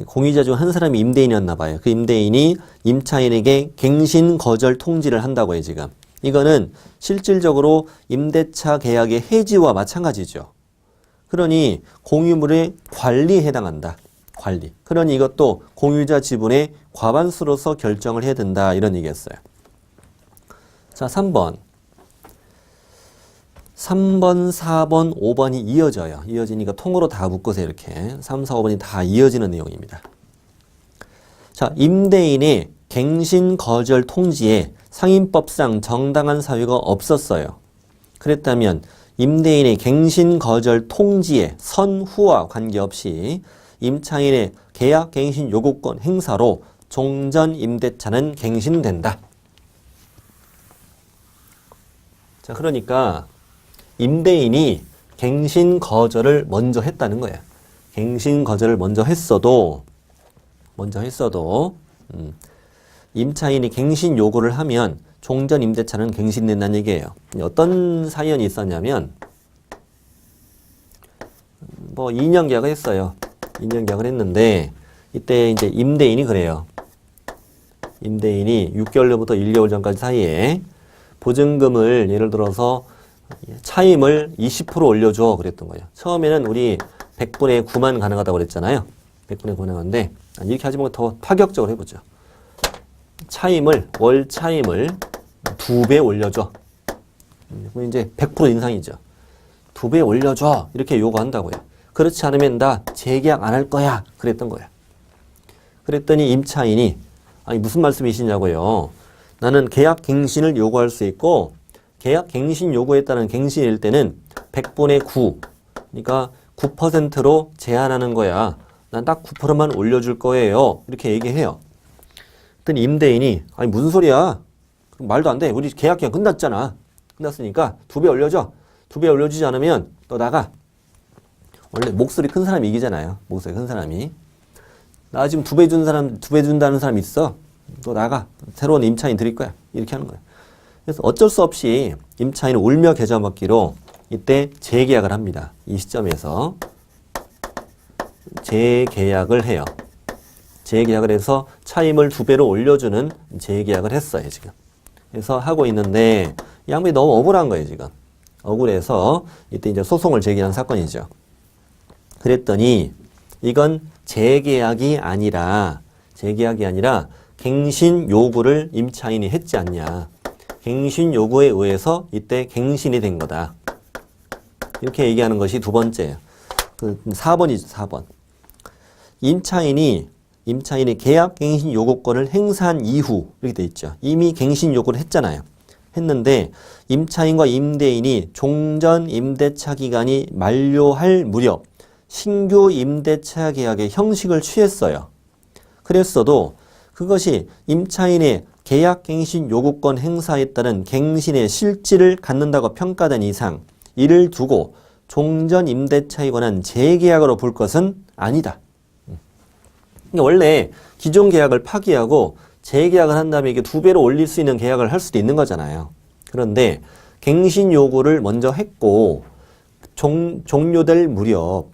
공유자 중 한 사람이 임대인이었나 봐요. 그 임대인이 임차인에게 갱신 거절 통지를 한다고 해요. 지금 이거는 실질적으로 임대차 계약의 해지와 마찬가지죠. 그러니 공유물의 관리에 해당한다. 관리. 그러니 이것도 공유자 지분의 과반수로서 결정을 해야 된다. 이런 얘기였어요. 자, 3번, 4번, 5번이 이어져요. 이어지니까 통으로 다 묶어서 이렇게 3, 4, 5번이 다 이어지는 내용입니다. 자, 임대인의 갱신 거절 통지에 상인법상 정당한 사유가 없었어요. 그랬다면 임대인의 갱신 거절 통지의 선후와 관계없이 임차인의 계약 갱신 요구권 행사로 종전 임대차는 갱신된다. 자, 그러니까 임대인이 갱신 거절을 먼저 했다는 거야. 갱신 거절을 먼저 했어도 임차인이 갱신 요구를 하면 종전 임대차는 갱신된다는 얘기예요. 어떤 사연이 있었냐면 뭐 2년 계약을 했어요. 2년 계약을 했는데 이때 이제 임대인이 그래요. 임대인이 6개월 전부터 1개월 전까지 사이에 보증금을 예를 들어서 차임을 20% 올려줘 그랬던 거예요. 처음에는 우리 100분에 9만 가능하다고 그랬잖아요. 100분에 9만 가능한데 이렇게 하지 말고 더 파격적으로 해보죠. 월 차임을 2배 올려줘. 그럼 이제 100% 인상이죠. 2배 올려줘. 이렇게 요구한다고요. 그렇지 않으면 나 재계약 안 할 거야. 그랬던 거야. 그랬더니 임차인이 아니 무슨 말씀이시냐고요. 나는 계약 갱신을 요구할 수 있고 계약 갱신 요구에 따른 갱신일 때는 100분의 9 그러니까 9%로 제한하는 거야. 난 딱 9%만 올려줄 거예요. 이렇게 얘기해요. 그랬더니 임대인이 아니 무슨 소리야. 말도 안 돼. 우리 계약 기간 끝났잖아. 끝났으니까 2배 올려줘. 2배 올려주지 않으면 너 나가. 원래 목소리 큰 사람이 이기잖아요. 목소리 큰 사람이. 나 지금 2배 준다는 사람 있어. 너 나가. 새로운 임차인 드릴 거야. 이렇게 하는 거야. 그래서 어쩔 수 없이 임차인은 울며 겨자 먹기로 이때 재계약을 합니다. 이 시점에서 재계약을 해요. 재계약을 해서 차임을 2배로 올려주는 재계약을 했어요, 지금. 그래서 하고 있는데 이 양반이 너무 억울한 거예요, 지금. 억울해서 이때 이제 소송을 제기한 사건이죠. 그랬더니 이건 재계약이 아니라 갱신 요구를 임차인이 했지 않냐. 갱신 요구에 의해서 이때 갱신이 된 거다. 이렇게 얘기하는 것이 두 번째예요. 그 4번이죠, 4번. 임차인이 계약 갱신 요구권을 행사한 이후 이렇게 돼 있죠. 이미 갱신 요구를 했잖아요. 했는데 임차인과 임대인이 종전 임대차 기간이 만료할 무렵 신규 임대차 계약의 형식을 취했어요. 그랬어도 그것이 임차인의 계약 갱신 요구권 행사에 따른 갱신의 실질을 갖는다고 평가된 이상 이를 두고 종전 임대차에 관한 재계약으로 볼 것은 아니다. 그러니까 원래 기존 계약을 파기하고 재계약을 한 다음에 이게 2배로 올릴 수 있는 계약을 할 수도 있는 거잖아요. 그런데 갱신 요구를 먼저 했고 종료될 무렵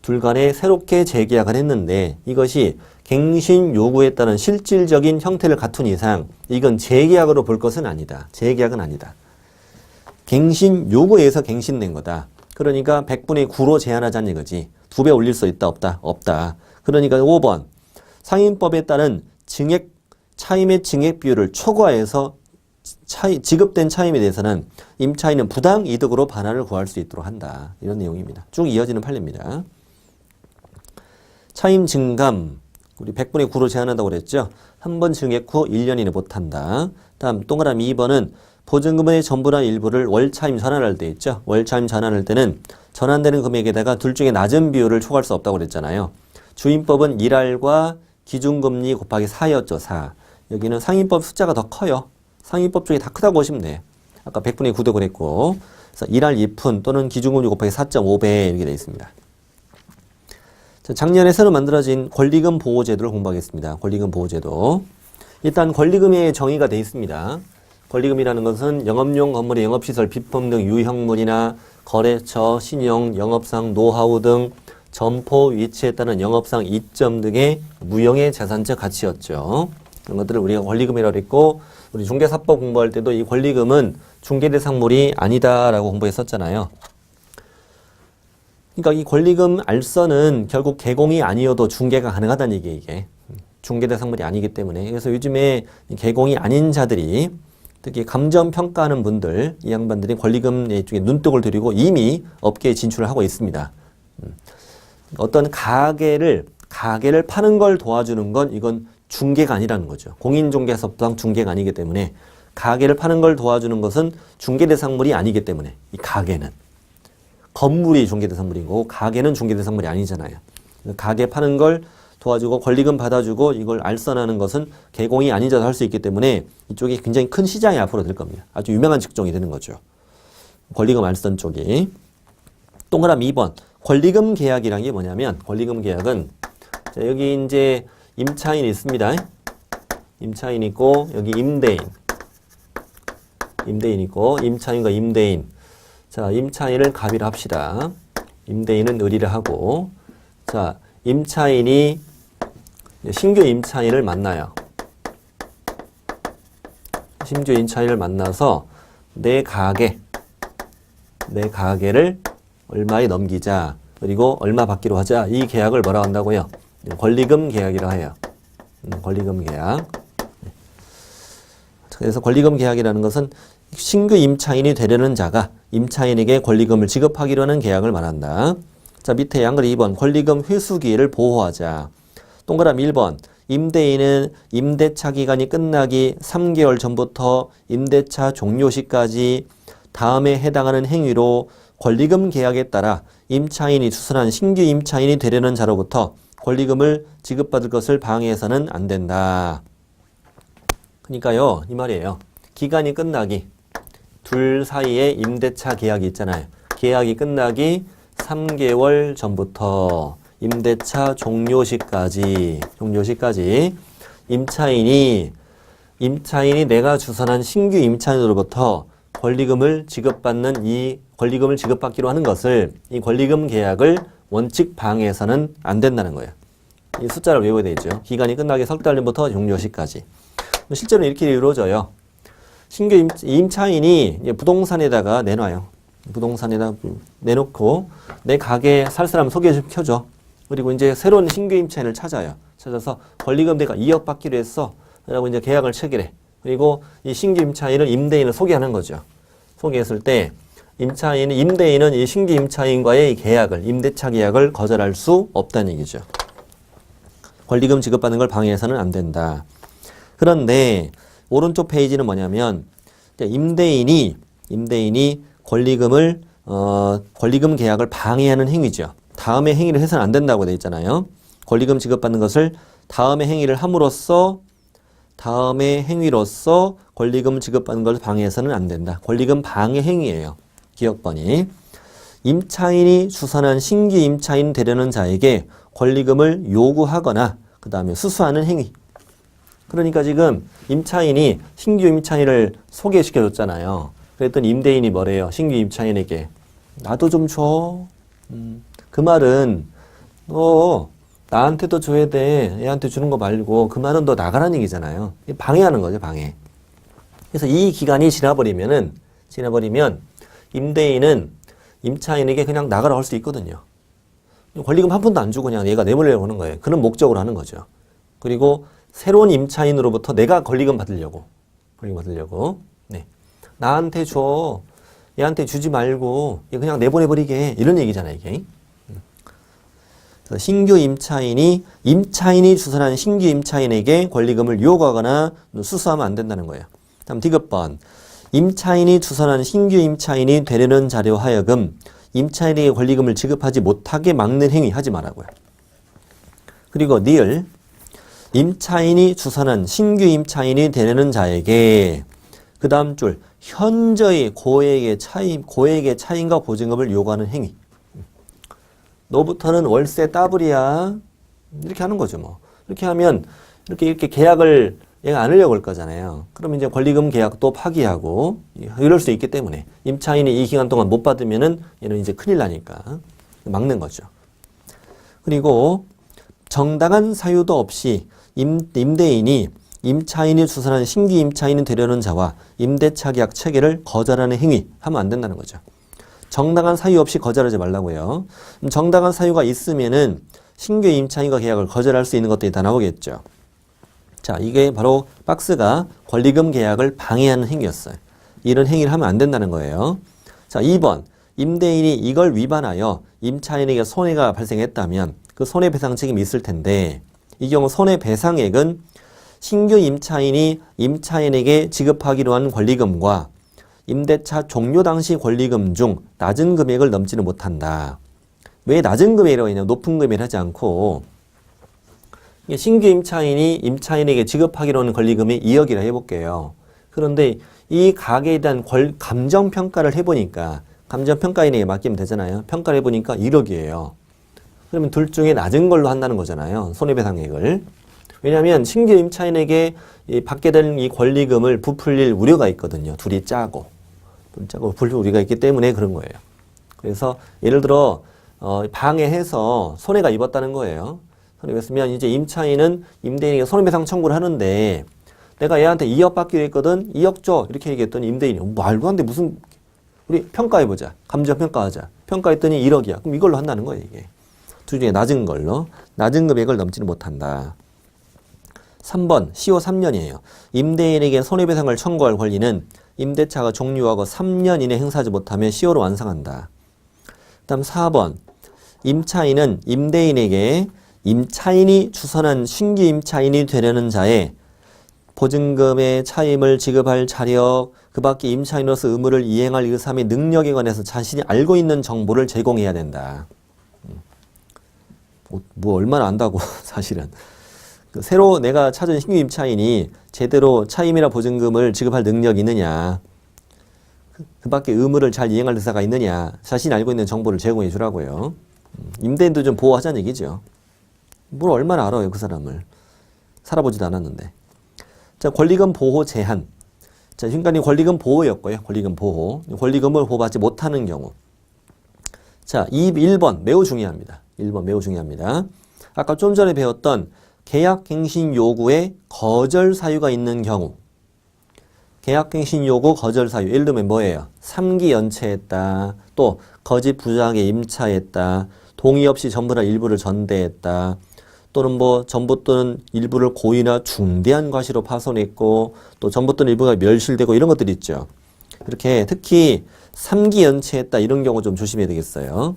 둘 간에 새롭게 재계약을 했는데 이것이 갱신 요구에 따른 실질적인 형태를 갖춘 이상 이건 재계약으로 볼 것은 아니다. 재계약은 아니다. 갱신 요구에 의해서 갱신된 거다. 그러니까 100분의 9로 제한하자는 이거지. 2배 올릴 수 있다 없다? 없다. 그러니까 5번 상임법에 따른 차임의 증액 비율을 초과해서 지급된 차임에 대해서는 임차인은 부당 이득으로 반환을 구할 수 있도록 한다. 이런 내용입니다. 쭉 이어지는 판례입니다. 차임 증감 우리 100분의 9로 제한한다고 그랬죠. 한 번 증액 후 1년 이내 못한다. 다음 동그라미 2번은 보증금의 전부나 일부를 월차임 전환할 때 있죠. 월차임 전환할 때는 전환되는 금액에다가 둘 중에 낮은 비율을 초과할 수 없다고 그랬잖아요. 주임법은 1할과 기준금리 곱하기 4였죠. 4. 여기는 상임법 숫자가 더 커요. 상임법 쪽이 다 크다고 보시면 돼. 아까 100분의 9도 그랬고 그래서 1할 2푼 또는 기준금리 곱하기 4.5배 이렇게 되어 있습니다. 자, 작년에 새로 만들어진 권리금 보호제도를 공부하겠습니다. 권리금 보호제도. 일단 권리금의 정의가 되어 있습니다. 권리금이라는 것은 영업용 건물의 영업시설, 비품 등 유형물이나 거래처, 신용, 영업상 노하우 등 점포 위치에 따른 영업상 이점 등의 무형의 자산적 가치였죠. 그런 것들을 우리가 권리금이라고 했고 우리 중개사법 공부할 때도 이 권리금은 중개대상물이 아니다라고 공부했었잖아요. 그러니까 이 권리금 알선은 결국 개공이 아니어도 중개가 가능하다는 얘기예요. 이게 중개대상물이 아니기 때문에. 그래서 요즘에 개공이 아닌 자들이 특히 감정평가하는 분들 이 양반들이 권리금 쪽에 눈독을 들이고 이미 업계에 진출을 하고 있습니다. 어떤 가게를 파는 걸 도와주는 건 이건 중개가 아니라는 거죠. 공인중개사법상 중개가 아니기 때문에 가게를 파는 걸 도와주는 것은 중개대상물이 아니기 때문에 이 가게는 건물이 중개대상물인 거고 가게는 중개대상물이 아니잖아요. 가게 파는 걸 도와주고 권리금 받아주고 이걸 알선하는 것은 개공이 아닌 자도 할 수 있기 때문에 이쪽이 굉장히 큰 시장이 앞으로 될 겁니다. 아주 유명한 직종이 되는 거죠. 권리금 알선 쪽이. 동그라미 2번. 권리금 계약이란 게 뭐냐면 권리금 계약은 자, 여기 이제 임차인이 있습니다. 임차인 있고 여기 임대인 있고 임차인과 임대인. 자, 임차인을 갑의를 합시다. 임대인은 의리를 하고 자, 임차인이 신규 임차인을 만나요. 신규 임차인을 만나서 내 가게를 얼마에 넘기자. 그리고 얼마 받기로 하자. 이 계약을 뭐라고 한다고요? 권리금 계약이라고 해요. 권리금 계약. 그래서 권리금 계약이라는 것은 신규 임차인이 되려는 자가 임차인에게 권리금을 지급하기로 하는 계약을 말한다. 자, 밑에 양글 2번 권리금 회수 기일을 보호하자. 동그라미 1번 임대인은 임대차 기간이 끝나기 3개월 전부터 임대차 종료 시까지 다음에 해당하는 행위로 권리금 계약에 따라 임차인이 추선한 신규 임차인이 되려는 자로부터 권리금을 지급받을 것을 방해해서는 안 된다. 그러니까요, 이 말이에요. 기간이 끝나기 둘 사이에 임대차 계약이 있잖아요. 계약이 끝나기 3개월 전부터 임대차 종료 시까지 임차인이 임차인이 내가 주선한 신규 임차인으로부터 권리금을 지급받는 이 권리금을 지급받기로 하는 것을 이 권리금 계약을 원칙 방해해서는 안 된다는 거예요. 이 숫자를 외워야 되죠. 기간이 끝나기 석 달 전부터 종료 시까지. 실제로 이렇게 이루어져요. 신규 임차인이 부동산에다가 내놔요. 부동산에다 내놓고 내 가게 살 사람 소개시켜줘. 그리고 이제 새로운 신규 임차인을 찾아요. 찾아서 권리금 내가 2억 받기로 했어. 라고 이제 계약을 체결해. 그리고 이 신규 임차인을 임대인을 소개하는 거죠. 소개했을 때 임대인은 이 신규 임차인과의 계약을, 임대차 계약을 거절할 수 없다는 얘기죠. 권리금 지급받는 걸 방해해서는 안 된다. 그런데 오른쪽 페이지는 뭐냐면 임대인이 권리금 계약을 방해하는 행위죠. 다음에 행위를 해서는 안 된다고 돼 있잖아요. 권리금 지급받는 것을 다음에 행위를 함으로써 다음의 행위로서 권리금 지급받는 걸 방해해서는 안 된다. 권리금 방해 행위예요. 기억번이. 임차인이 주선한 신규 임차인 되려는 자에게 권리금을 요구하거나 그 다음에 수수하는 행위. 그러니까 지금 임차인이 신규 임차인을 소개시켜줬잖아요. 그랬더니 임대인이 뭐래요? 신규 임차인에게 나도 좀 줘. 그 말은 너 나한테도 줘야 돼. 얘한테 주는 거 말고 그 말은 너 나가라는 얘기잖아요. 방해하는 거죠, 방해. 그래서 이 기간이 지나버리면 임대인은 임차인에게 그냥 나가라 할 수 있거든요. 권리금 한 푼도 안 주고 그냥 얘가 내보내려고 하는 거예요. 그런 목적으로 하는 거죠. 그리고 새로운 임차인으로부터 내가 권리금 받으려고. 네. 나한테 줘. 얘한테 주지 말고 얘 그냥 내보내버리게. 이런 얘기잖아요, 이게. 신규 임차인이 주선한 신규 임차인에게 권리금을 요구하거나 수수하면 안 된다는 거예요. 다음 디귿번. 임차인이 주선한 신규 임차인이 되려는 자료 하여금 임차인에게 권리금을 지급하지 못하게 막는 행위 하지 말라고요. 그리고 니을. 임차인이 주선한 신규 임차인이 되려는 자에게 그 다음 줄 현저히 고액의 차임과 보증금을 요구하는 행위. 너부터는 월세 따블이야. 이렇게 하는 거죠, 뭐. 이렇게 하면, 이렇게 계약을 얘가 안 하려고 할 거잖아요. 그러면 이제 권리금 계약도 파기하고, 이럴 수 있기 때문에, 임차인이 이 기간 동안 못 받으면은 얘는 이제 큰일 나니까, 막는 거죠. 그리고, 정당한 사유도 없이 임대인이 임차인이 주선한 신규 임차인이 되려는 자와 임대차 계약 체결을 거절하는 행위 하면 안 된다는 거죠. 정당한 사유 없이 거절하지 말라고요. 정당한 사유가 있으면은 신규 임차인과 계약을 거절할 수 있는 것들이 다 나오겠죠. 자, 이게 바로 박스가 권리금 계약을 방해하는 행위였어요. 이런 행위를 하면 안 된다는 거예요. 자, 2번. 임대인이 이걸 위반하여 임차인에게 손해가 발생했다면 그 손해배상 책임이 있을 텐데 이 경우 손해배상액은 신규 임차인이 임차인에게 지급하기로 한 권리금과 임대차 종료 당시 권리금 중 낮은 금액을 넘지는 못한다. 왜 낮은 금액이라고 했냐면 높은 금액을 하지 않고 신규 임차인이 임차인에게 지급하기로 하는 권리금이 2억이라 해볼게요. 그런데 이 가게에 대한 감정평가를 해보니까 감정평가인에게 맡기면 되잖아요. 평가를 해보니까 1억이에요. 그러면 둘 중에 낮은 걸로 한다는 거잖아요. 손해배상액을. 왜냐하면 신규 임차인에게 받게 될 이 권리금을 부풀릴 우려가 있거든요. 둘이 짜고 부풀릴 우려가 있기 때문에 그런 거예요. 그래서 예를 들어 방해해서 손해가 입었다는 거예요. 손해봤으면 이제 임차인은 임대인에게 손해배상 청구를 하는데 내가 얘한테 2억 받기로 했거든. 2억 줘. 이렇게 얘기했더니 임대인이 말도 안 돼. 무슨 우리 평가해보자. 감정평가하자. 평가했더니 1억이야. 그럼 이걸로 한다는 거예요. 이게. 둘 중에 낮은 걸로. 낮은 금액을 넘지는 못한다. 3번 시효 3년이에요. 임대인에게 손해배상을 청구할 권리는 임대차가 종료하고 3년 이내 행사하지 못하면 시효로 완성한다. 그 다음 4번 임차인은 임대인에게 임차인이 주선한 신규 임차인이 되려는 자의 보증금의 차임을 지급할 자력, 그 밖에 임차인으로서 의무를 이행할 의사 및 능력에 관해서 자신이 알고 있는 정보를 제공해야 된다. 뭐 얼마나 안다고 사실은. 새로 내가 찾은 신규 임차인이 제대로 차임이나 보증금을 지급할 능력이 있느냐, 그 밖에 의무를 잘 이행할 의사가 있느냐, 자신이 알고 있는 정보를 제공해 주라고요. 임대인도 좀 보호하자는 얘기죠. 뭘 얼마나 알아요, 그 사람을. 살아보지도 않았는데. 자, 권리금 보호 제한. 자, 지금까지 권리금 보호였고요. 권리금 보호. 권리금을 보호받지 못하는 경우. 자, 1번 매우 중요합니다. 1번 매우 중요합니다. 아까 좀 전에 배웠던 계약갱신 요구에 거절 사유가 있는 경우. 계약갱신 요구 거절 사유. 예를 들면 뭐예요? 3기 연체했다. 또 거짓 부정하게 임차했다. 동의 없이 전부나 일부를 전대했다. 또는 뭐 전부 또는 일부를 고의나 중대한 과시로 파손했고 또 전부 또는 일부가 멸실되고 이런 것들이 있죠. 이렇게 특히 3기 연체했다 이런 경우 좀 조심해야 되겠어요.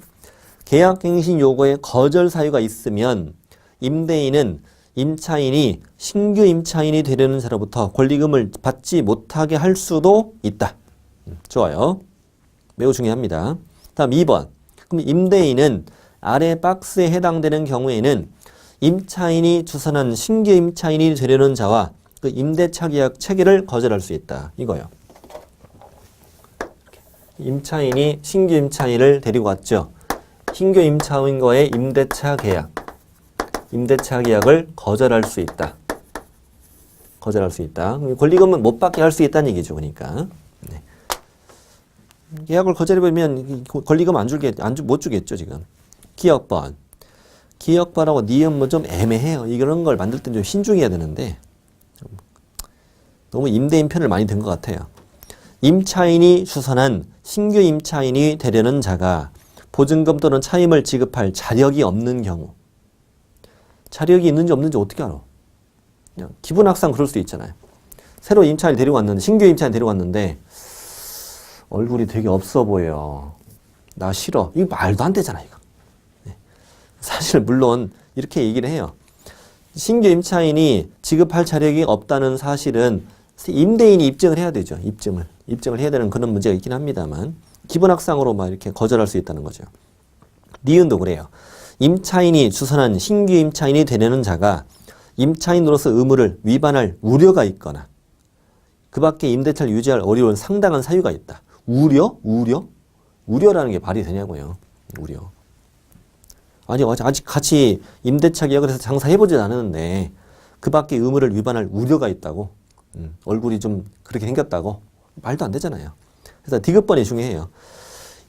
계약갱신 요구에 거절 사유가 있으면 임대인은 임차인이 신규 임차인이 되려는 자로부터 권리금을 받지 못하게 할 수도 있다. 좋아요. 매우 중요합니다. 다음 2번. 그럼 임대인은 아래 박스에 해당되는 경우에는 임차인이 주선한 신규 임차인이 되려는 자와 그 임대차 계약 체결을 거절할 수 있다. 이거요. 임차인이 신규 임차인을 데리고 왔죠. 신규 임차인과의 임대차 계약을 거절할 수 있다. 거절할 수 있다. 권리금은 못 받게 할 수 있다는 얘기죠. 그러니까. 네. 계약을 거절해버리면 권리금 못 주겠죠, 지금. 기억번. 기억번하고 니은 좀 애매해요. 이런 걸 만들 땐 좀 신중해야 되는데 너무 임대인 편을 많이 든 것 같아요. 임차인이 주선한 신규 임차인이 되려는 자가 보증금 또는 차임을 지급할 자력이 없는 경우. 자력이 있는지 없는지 어떻게 알아? 그냥 기분악상 그럴 수도 있잖아요. 새로 임차인을 데리고 왔는데, 신규 임차인 데리고 왔는데 얼굴이 되게 없어 보여. 나 싫어. 이거 말도 안 되잖아, 이거. 네. 사실 물론 이렇게 얘기를 해요. 신규 임차인이 지급할 자력이 없다는 사실은 임대인이 입증을 해야 되죠. 입증을 해야 되는 그런 문제가 있긴 합니다만 기분악상으로 막 이렇게 거절할 수 있다는 거죠. 니은도 그래요. 임차인이 주선한 신규 임차인이 되려는 자가 임차인으로서 의무를 위반할 우려가 있거나 그 밖에 임대차를 유지할 어려운 상당한 사유가 있다. 우려? 우려라는 게 말이 되냐고요. 우려. 아직 같이 임대차 계약을 해서 장사해보진 않았는데 그 밖에 의무를 위반할 우려가 있다고. 얼굴이 좀 그렇게 생겼다고. 말도 안 되잖아요. 그래서 디귿번이 중요해요.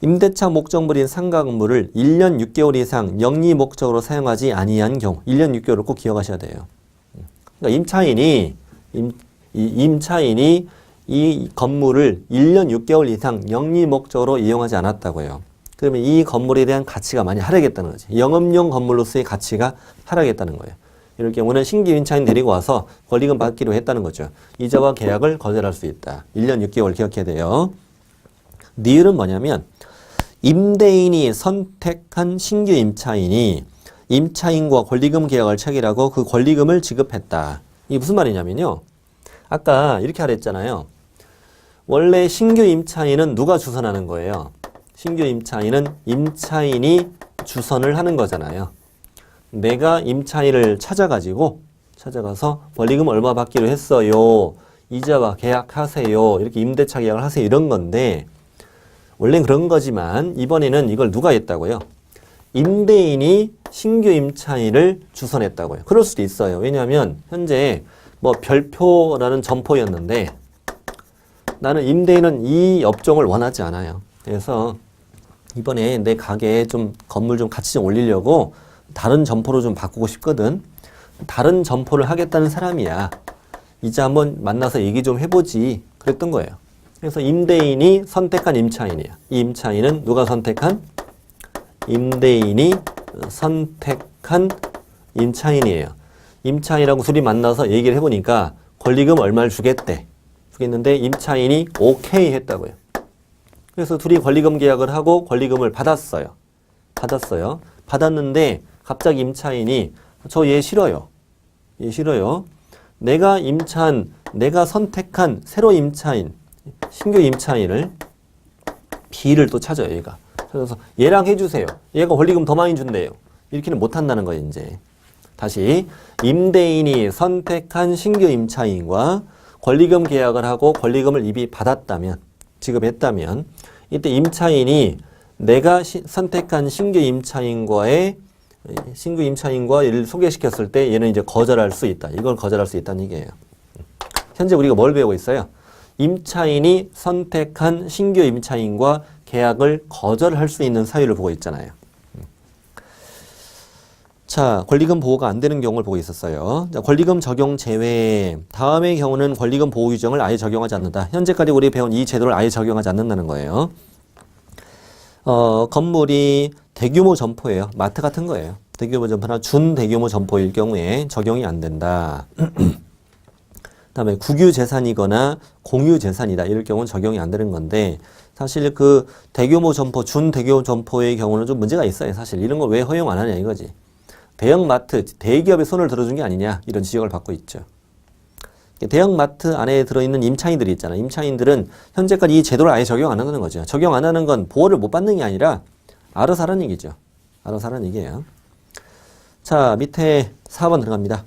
임대차 목적물인 상가 건물을 1년 6개월 이상 영리 목적으로 사용하지 아니한 경우 1년 6개월을 꼭 기억하셔야 돼요. 그러니까 임차인이 이 건물을 1년 6개월 이상 영리 목적으로 이용하지 않았다고요. 그러면 이 건물에 대한 가치가 많이 하락했다는 거지. 영업용 건물로서의 가치가 하락했다는 거예요. 이럴 경우는 신규 임차인 데리고 와서 권리금 받기로 했다는 거죠. 이자와 계약을 거절할 수 있다. 1년 6개월 기억해야 돼요. 니을은 뭐냐면 임대인이 선택한 신규 임차인이 임차인과 권리금 계약을 체결하고 그 권리금을 지급했다. 이게 무슨 말이냐면요. 아까 이렇게 하랬잖아요. 원래 신규 임차인은 누가 주선하는 거예요? 신규 임차인은 임차인이 주선을 하는 거잖아요. 내가 임차인을 찾아가서 권리금 얼마 받기로 했어요. 이자와 계약하세요. 이렇게 임대차 계약을 하세요. 이런 건데 원래는 그런 거지만 이번에는 이걸 누가 했다고요? 임대인이 신규 임차인을 주선했다고요. 그럴 수도 있어요. 왜냐하면 현재 뭐 별표라는 점포였는데 나는 임대인은 이 업종을 원하지 않아요. 그래서 이번에 내 가게에 좀 건물 좀 가치 좀 올리려고 다른 점포로 좀 바꾸고 싶거든. 다른 점포를 하겠다는 사람이야. 이제 한번 만나서 얘기 좀 해보지. 그랬던 거예요. 그래서 임대인이 선택한 임차인이야. 이 임차인은 누가 선택한? 임대인이 선택한 임차인이에요. 임차인이라고 둘이 만나서 얘기를 해보니까 권리금 얼마를 주겠는데 임차인이 오케이 했다고요. 그래서 둘이 권리금 계약을 하고 권리금을 받았어요. 받았는데 갑자기 임차인이 저 얘 싫어요. 내가 선택한 새로 임차인, 신규 임차인을 B를 또 찾아요, 얘가. 그래서 얘랑 해주세요. 얘가 권리금 더 많이 준대요. 이렇게는 못 한다는 거예요, 이제. 다시 임대인이 선택한 신규 임차인과 권리금 계약을 하고 권리금을 이미 받았다면, 지급했다면 이때 임차인이 내가 선택한 신규 임차인과 얘를 소개시켰을 때 얘는 이제 거절할 수 있다. 이걸 거절할 수 있다는 얘기예요. 현재 우리가 뭘 배우고 있어요? 임차인이 선택한 신규 임차인과 계약을 거절할 수 있는 사유를 보고 있잖아요. 자, 권리금 보호가 안 되는 경우를 보고 있었어요. 자, 권리금 적용 제외. 다음의 경우는 권리금 보호 규정을 아예 적용하지 않는다. 현재까지 우리 배운 이 제도를 아예 적용하지 않는다는 거예요. 건물이 대규모 점포예요. 마트 같은 거예요. 대규모 점포나 준대규모 점포일 경우에 적용이 안 된다. 그다음에 국유재산이거나 공유재산이다. 이럴 경우는 적용이 안 되는 건데 사실 그 대규모 점포, 준대규모 점포의 경우는 좀 문제가 있어요. 사실 이런 걸 왜 허용 안 하냐 이거지. 대형마트, 대기업에 손을 들어준 게 아니냐 이런 지적을 받고 있죠. 대형마트 안에 들어있는 임차인들이 있잖아요. 임차인들은 현재까지 이 제도를 아예 적용 안 한다는 거죠. 적용 안 하는 건 보호를 못 받는 게 아니라 알아서 하라는 얘기죠. 알아서 하라는 얘기예요. 자, 밑에 4번 들어갑니다.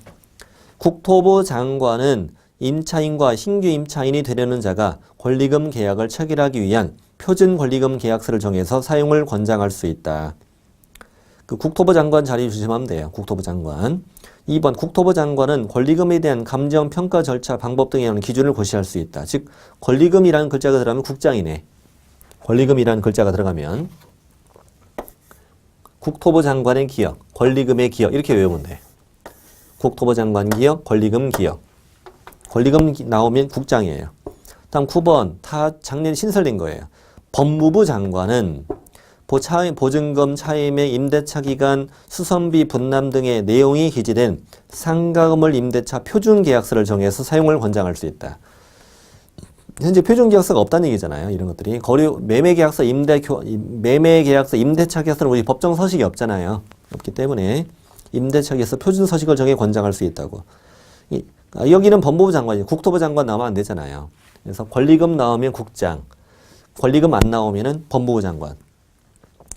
국토부 장관은 임차인과 신규 임차인이 되려는 자가 권리금 계약을 체결하기 위한 표준 권리금 계약서를 정해서 사용을 권장할 수 있다. 그 국토부 장관 자리 조심하면 돼요. 국토부 장관. 2번 국토부 장관은 권리금에 대한 감정 평가 절차 방법 등에 관한 기준을 고시할 수 있다. 즉 권리금이라는 글자가 들어가면 국장이네. 권리금이라는 글자가 들어가면 국토부 장관의 기억, 권리금의 기억 이렇게 외우면 돼. 국토부 장관 기억, 권리금 기억. 권리금 나오면 국장이에요. 다음 9번 작년 신설된 거예요. 법무부 장관은 보증금 차임의 임대차 기간, 수선비 분남 등의 내용이 기재된 상가건물 임대차 표준계약서를 정해서 사용을 권장할 수 있다. 현재 표준계약서가 없다는 얘기잖아요. 이런 것들이. 매매계약서, 매매계약서, 임대차 계약서는 우리 법정 서식이 없잖아요. 없기 때문에 임대차 계약서 표준 서식을 정해 권장할 수 있다고. 여기는 법무부 장관이에요. 국토부 장관 나오면 안 되잖아요. 그래서 권리금 나오면 국장, 권리금 안 나오면은 법무부 장관.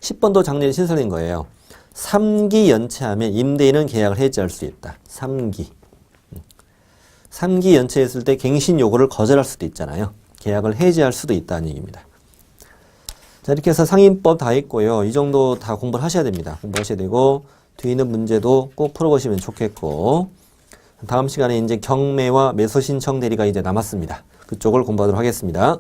10번도 작년에 신설된 거예요. 3기 연체하면 임대인은 계약을 해지할 수 있다. 3기. 3기 연체했을 때 갱신 요구를 거절할 수도 있잖아요. 계약을 해지할 수도 있다는 얘기입니다. 자, 이렇게 해서 상인법 다 했고요. 이 정도 다 공부를 하셔야 됩니다. 공부하셔야 되고 뒤에 있는 문제도 꼭 풀어보시면 좋겠고 다음 시간에 이제 경매와 매수 신청 대리가 이제 남았습니다. 그쪽을 공부하도록 하겠습니다.